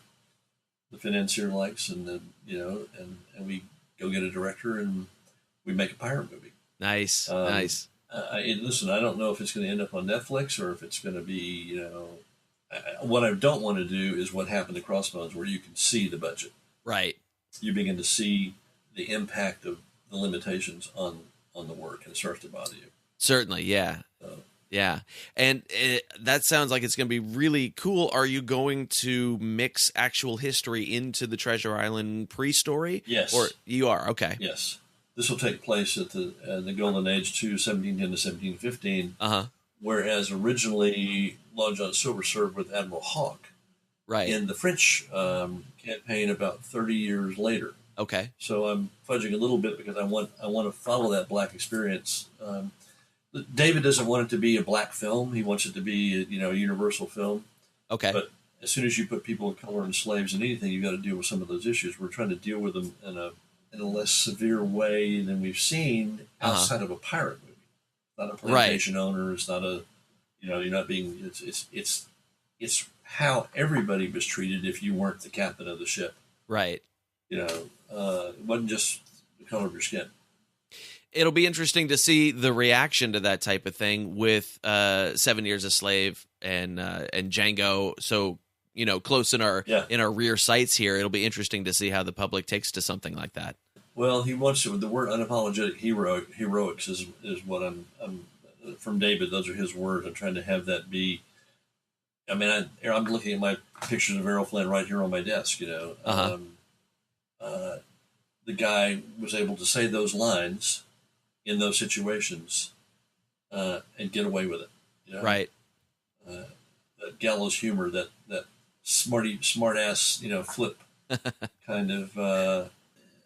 the financier likes, and then and we go get a director and we make a pirate movie. Nice. Listen, I don't know if it's going to end up on Netflix or if it's going to be what I don't want to do is what happened to Crossbones, where you can see the budget. Right. You begin to see the impact of the limitations on the work, and it starts to bother you. Certainly, yeah. Yeah. And that sounds like it's going to be really cool. Are you going to mix actual history into the Treasure Island pre-story? Yes. Or you are? Okay. Yes. This will take place at the Golden Age to 1710 to 1715. Whereas originally Long John Silver served with Admiral Hawke. Right. In the French campaign about 30 years later. Okay. So I'm fudging a little bit because I want to follow that Black experience. David doesn't want it to be a Black film. He wants it to be a universal film. Okay. But as soon as you put people of color and slaves in anything, you've got to deal with some of those issues. We're trying to deal with them in a less severe way than we've seen outside of a pirate movie. It's not a plantation owner. It's not you're not being. It's how everybody was treated if you weren't the captain of the ship. Right. It wasn't just the color of your skin. It'll be interesting to see the reaction to that type of thing with 7 Years a Slave and Django. So close in our rear sights here. It'll be interesting to see how the public takes to something like that. Well, he wants to. The word unapologetic heroics is what I'm from David. Those are his words. I'm trying to have that be. I mean, I'm looking at my pictures of Errol Flynn right here on my desk. The guy was able to say those lines in those situations and get away with it. Right. That gallows humor, that smart ass, flip kind of.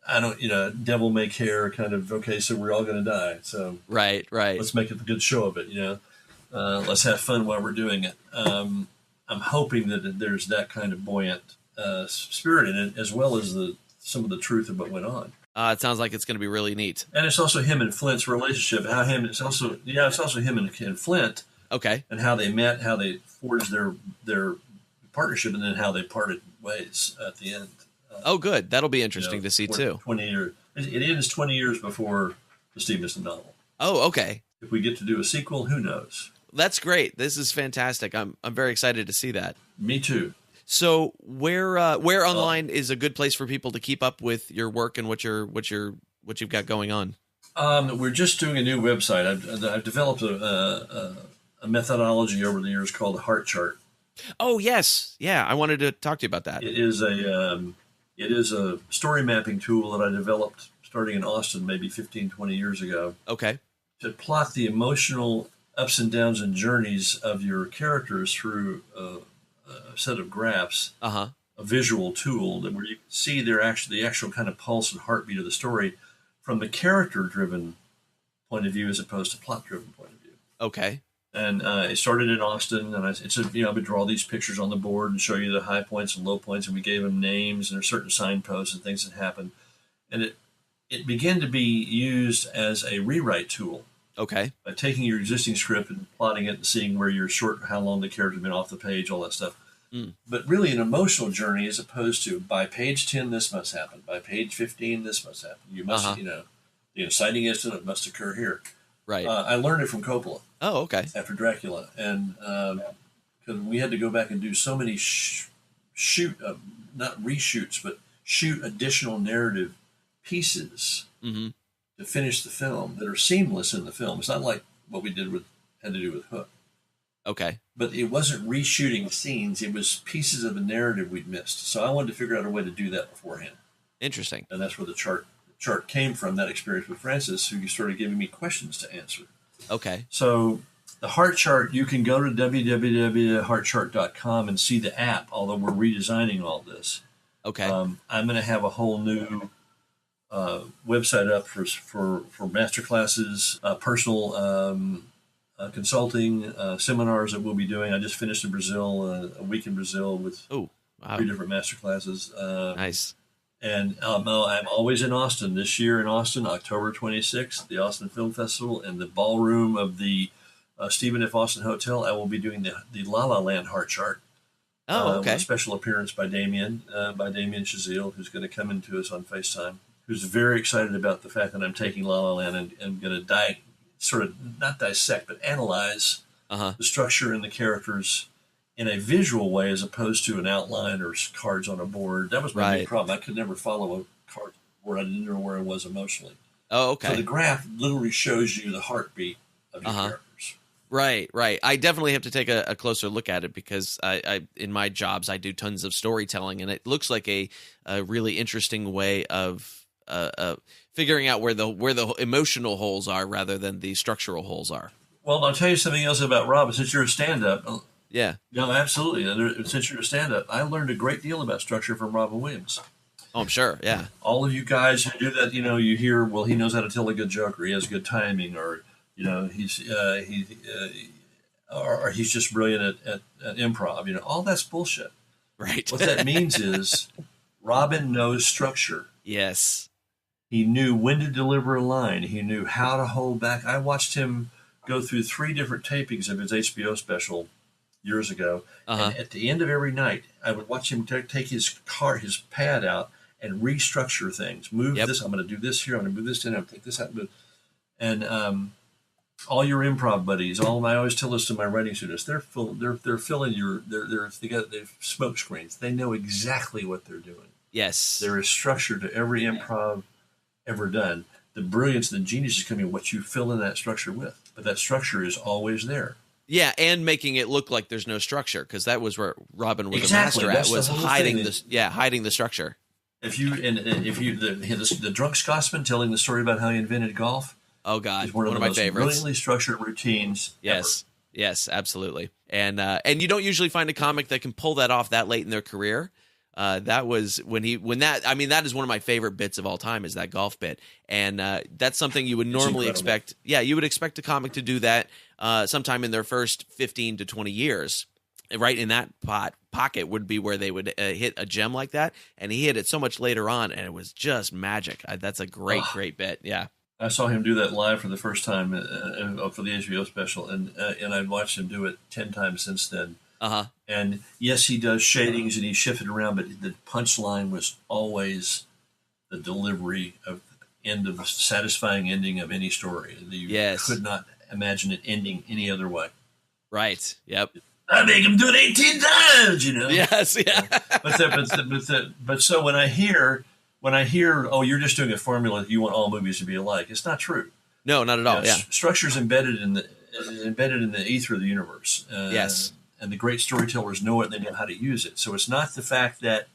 I don't, devil may care kind of, okay, so we're all going to die. So right. Let's make a good show of it, let's have fun while we're doing it. I'm hoping that there's that kind of buoyant spirit in it, as well as some of the truth of what went on. It sounds like it's going to be really neat. And it's also him and Flint's relationship. It's also him and Flint. Okay. And how they met, how they forged their partnership, and then how they parted ways at the end. Good. That'll be interesting to see too. 20 years. It ends 20 years before the Stevenson novel. Oh, okay. If we get to do a sequel, who knows? That's great. This is fantastic. I'm very excited to see that. Me too. So where online is a good place for people to keep up with your work and what you've got going on? We're just doing a new website. I've developed a methodology over the years called the Hart chart. Oh yes, yeah. I wanted to talk to you about that. It is a story mapping tool that I developed starting in Austin maybe 15, 20 years ago. Okay. To plot the emotional ups and downs and journeys of your characters through a set of graphs, a visual tool where you can see the actual kind of pulse and heartbeat of the story from the character-driven point of view as opposed to plot-driven point of view. Okay. And it started in Austin, and I would draw these pictures on the board and show you the high points and low points, and we gave them names, and there's certain signposts and things that happened. And it began to be used as a rewrite tool. Okay. By taking your existing script and plotting it and seeing where you're short, how long the character's been off the page, all that stuff. But really an emotional journey as opposed to by page 10, this must happen. By page 15, this must happen. You must, the inciting incident must occur here. Right. I learned it from Coppola. Oh, okay. After Dracula. And because we had to go back and do so many not reshoots, but shoot additional narrative pieces to finish the film that are seamless in the film. It's not like what we had to do with Hook. Okay. But it wasn't reshooting scenes. It was pieces of the narrative we'd missed. So I wanted to figure out a way to do that beforehand. Interesting. And that's where the chart came from, that experience with Francis, who started giving me questions to answer. Okay. So the Hart chart, you can go to www.hartchart.com and see the app, although we're redesigning all this. Okay. I'm going to have a whole new website up for master classes, personal consulting, seminars that we'll be doing. I just finished in Brazil, a week in Brazil with 3 different master classes. Nice. And I'm always in Austin. This year in Austin, October 26th, the Austin Film Festival, in the ballroom of the Stephen F. Austin Hotel, I will be doing the La La Land Hart chart. Oh, okay. With a special appearance by Damien Chazelle, who's going to come into us on FaceTime, who's very excited about the fact that I'm taking La La Land and going to not dissect, but analyze the structure and the characters in a visual way as opposed to an outline or cards on a board. That was my big problem. I could never follow a card board. I didn't know where I was emotionally. Oh, okay. So the graph literally shows you the heartbeat of your characters. Right. I definitely have to take a closer look at it because I in my jobs I do tons of storytelling, and it looks like a really interesting way of figuring out where the emotional holes are rather than the structural holes are. Well, I'll tell you something else about Rob. Since you're a stand-up, yeah, no, absolutely. Since you're a stand-up, I learned a great deal about structure from Robin Williams. Oh, I'm sure. Yeah. All of you guys who do that, you hear, well, he knows how to tell a good joke, or he has good timing, or he's just brilliant at improv. All that's bullshit. Right. What that means is Robin knows structure. Yes. He knew when to deliver a line. He knew how to hold back. I watched him go through 3 different tapings of his HBO special years ago. And at the end of every night, I would watch him take his pad out and restructure things. Move this. I'm going to do this here. I'm going to move this in. I'm going to take this out. And all your improv buddies, I always tell this to my writing students, they're filling they've smoke screens. They know exactly what they're doing. Yes. There is structure to every improv ever done. The brilliance, the genius is coming in what you fill in that structure with. But that structure is always there. Yeah, and making it look like there's no structure, because that was where Robin was a master at, was hiding the structure. The drunk Scotsman telling the story about how he invented golf. Oh God, is one of my most favorites. Brilliantly structured routines. Yes, yes, absolutely. And you don't usually find a comic that can pull that off that late in their career. That was that is one of my favorite bits of all time, is that golf bit. And that's something you would normally expect. Yeah, you would expect a comic to do that sometime in their first 15 to 20 years. Right in that pocket would be where they would hit a gem like that. And he hit it so much later on, and it was just magic. That's a great bit. Yeah. I saw him do that live for the first time for the HBO special, and I've watched him do it 10 times since then. And yes, he does shadings and he shifted around, but the punchline was always the delivery of satisfying ending of any story. You could not imagine it ending any other way. Right. Yep. I make him do it 18 times, Yes. Yeah. But so when I hear, oh, you're just doing a formula, you want all movies to be alike. It's not true. No, not at all. Yeah. Structure's embedded in the ether of the universe. Yes. And the great storytellers know it, and they know how to use it. So it's not the fact that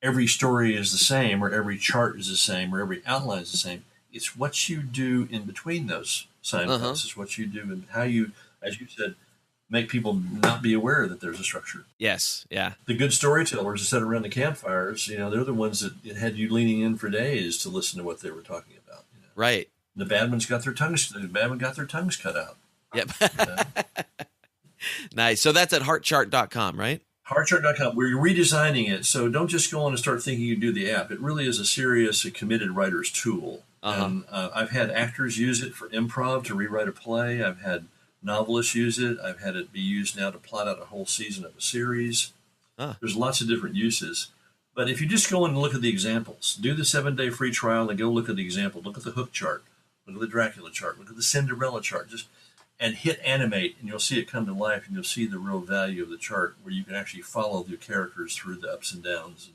every story is the same, or every chart is the same, or every outline is the same. It's what you do in between those signposts. It's what you do and how you, as you said, make people not be aware that there's a structure. Yes, yeah. The good storytellers that sat around the campfires, they're the ones that had you leaning in for days to listen to what they were talking about. Right. The bad ones got their tongues cut out. Yep. Nice. So that's at heartchart.com, right? Heartchart.com. We're redesigning it, so don't just go on and start thinking you do the app. It really is a serious, committed writer's tool. And I've had actors use it for improv to rewrite a play. I've had novelists use it. I've had it be used now to plot out a whole season of a series. There's lots of different uses. But if you just go in and look at the examples, do the 7-day free trial and go look at the example. Look at the hook chart. Look at the Dracula chart. Look at the Cinderella chart. And hit animate, and you'll see it come to life, and you'll see the real value of the chart, where you can actually follow the characters through the ups and downs,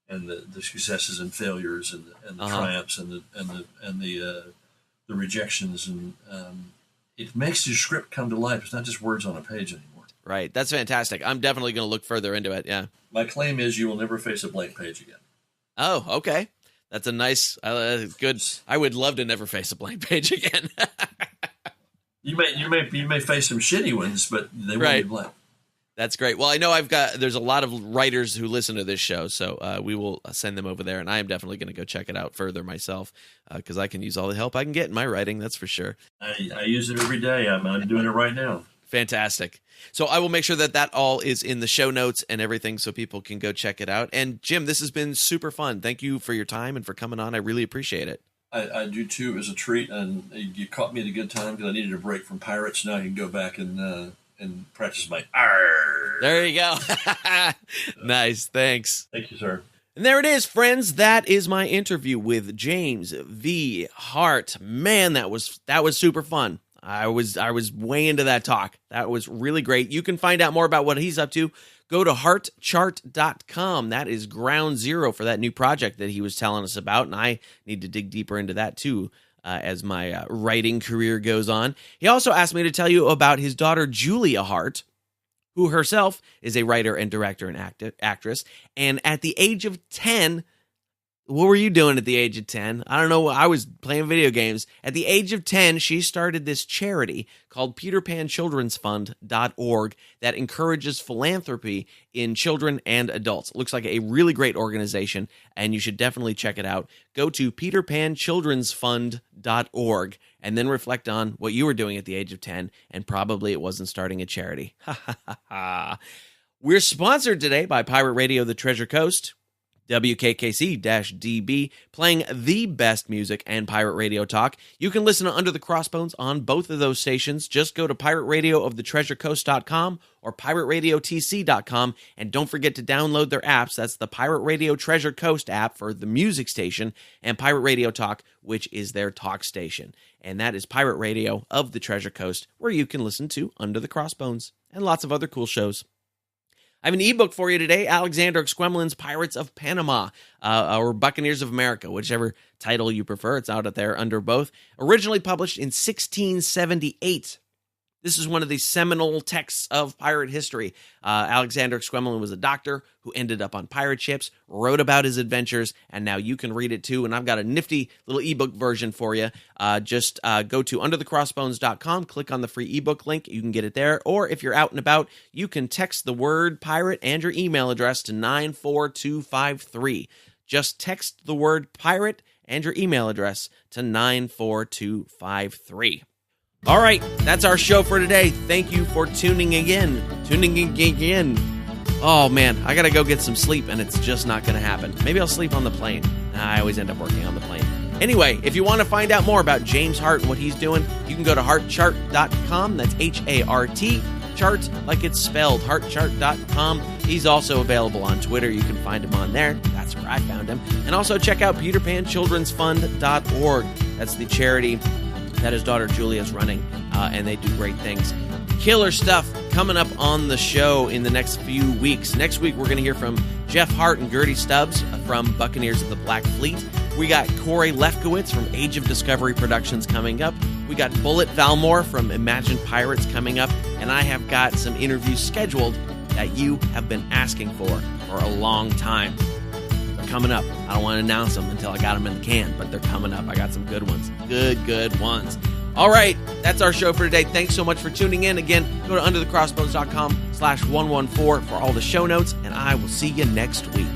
and the successes and failures, and the triumphs, and the rejections, and it makes your script come to life. It's not just words on a page anymore. Right. That's fantastic. I'm definitely going to look further into it. Yeah. My claim is you will never face a blank page again. Oh, okay. That's a nice, good. I would love to never face a blank page again. You may face some shitty ones, but they won't be blank. That's great. Well, I know there's a lot of writers who listen to this show, so we will send them over there, and I am definitely going to go check it out further myself, because I can use all the help I can get in my writing, that's for sure. I use it every day. I'm doing it right now. Fantastic. So I will make sure that all is in the show notes and everything, so people can go check it out. And Jim, this has been super fun. Thank you for your time and for coming on. I really appreciate it. I do too. It was a treat, and you caught me at a good time because I needed a break from pirates. Now I can go back and practice my arr. There you go. Nice. Thanks. Thank you, sir. And there it is, friends. That is my interview with James V Hart. Man, that was super fun. I was way into that talk. That was really great. You can find out more about what he's up to. Go to heartchart.com. That is ground zero for that new project that he was telling us about, and I need to dig deeper into that too as my writing career goes on. He also asked me to tell you about his daughter, Julia Hart, who herself is a writer and director and actress, and at the age of 10... What were you doing at the age of 10? I don't know. I was playing video games. At the age of 10, she started this charity called PeterPanChildren'sFund.org that encourages philanthropy in children and adults. It looks like a really great organization, and you should definitely check it out. Go to PeterPanChildren'sFund.org and then reflect on what you were doing at the age of 10, and probably it wasn't starting a charity. We're sponsored today by Pirate Radio, the Treasure Coast. WKKC-DB, playing the best music and pirate radio talk. You can listen to Under the Crossbones on both of those stations. Just go to pirateradioofthetreasurecoast.com or pirateradiotc.com, and don't forget to download their apps. That's the Pirate Radio Treasure Coast app for the music station, and Pirate Radio Talk, which is their talk station. And that is Pirate Radio of the Treasure Coast, where you can listen to Under the Crossbones and lots of other cool shows. I have an ebook for you today, Alexander Exquemelin's Pirates of Panama, or Buccaneers of America, whichever title you prefer. It's out there under both. Originally published in 1678. This is one of the seminal texts of pirate history. Alexander Exquemelin was a doctor who ended up on pirate ships, wrote about his adventures, and now you can read it too. And I've got a nifty little ebook version for you. Just go to underthecrossbones.com, click on the free ebook link. You can get it there. Or if you're out and about, you can text the word pirate and your email address to 94253. Just text the word pirate and your email address to 94253. All right, that's our show for today. Thank you for tuning again. Oh, man, I got to go get some sleep, and it's just not going to happen. Maybe I'll sleep on the plane. I always end up working on the plane. Anyway, if you want to find out more about James Hart and what he's doing, you can go to heartchart.com. That's H-A-R-T, chart like it's spelled, heartchart.com. He's also available on Twitter. You can find him on there. That's where I found him. And also check out peterpanchildrensfund.org. That's the charity that his daughter Julia is running, and they do great things. Killer stuff coming up on the show in the next few weeks. Next week, we're going to hear from Jeff Hart and Gertie Stubbs from Buccaneers of the Black Fleet. We got Corey Lefkowitz from Age of Discovery Productions coming up. We got Bullet Valmore from Imagine Pirates coming up. And I have got some interviews scheduled that you have been asking for a long time. Coming up. I don't want to announce them until I got them in the can, but they're coming up. I got some good ones. Good ones. All right, that's our show for today. Thanks so much for tuning in. Again, go to underthecrossbones.com/114 for all the show notes, and I will see you next week.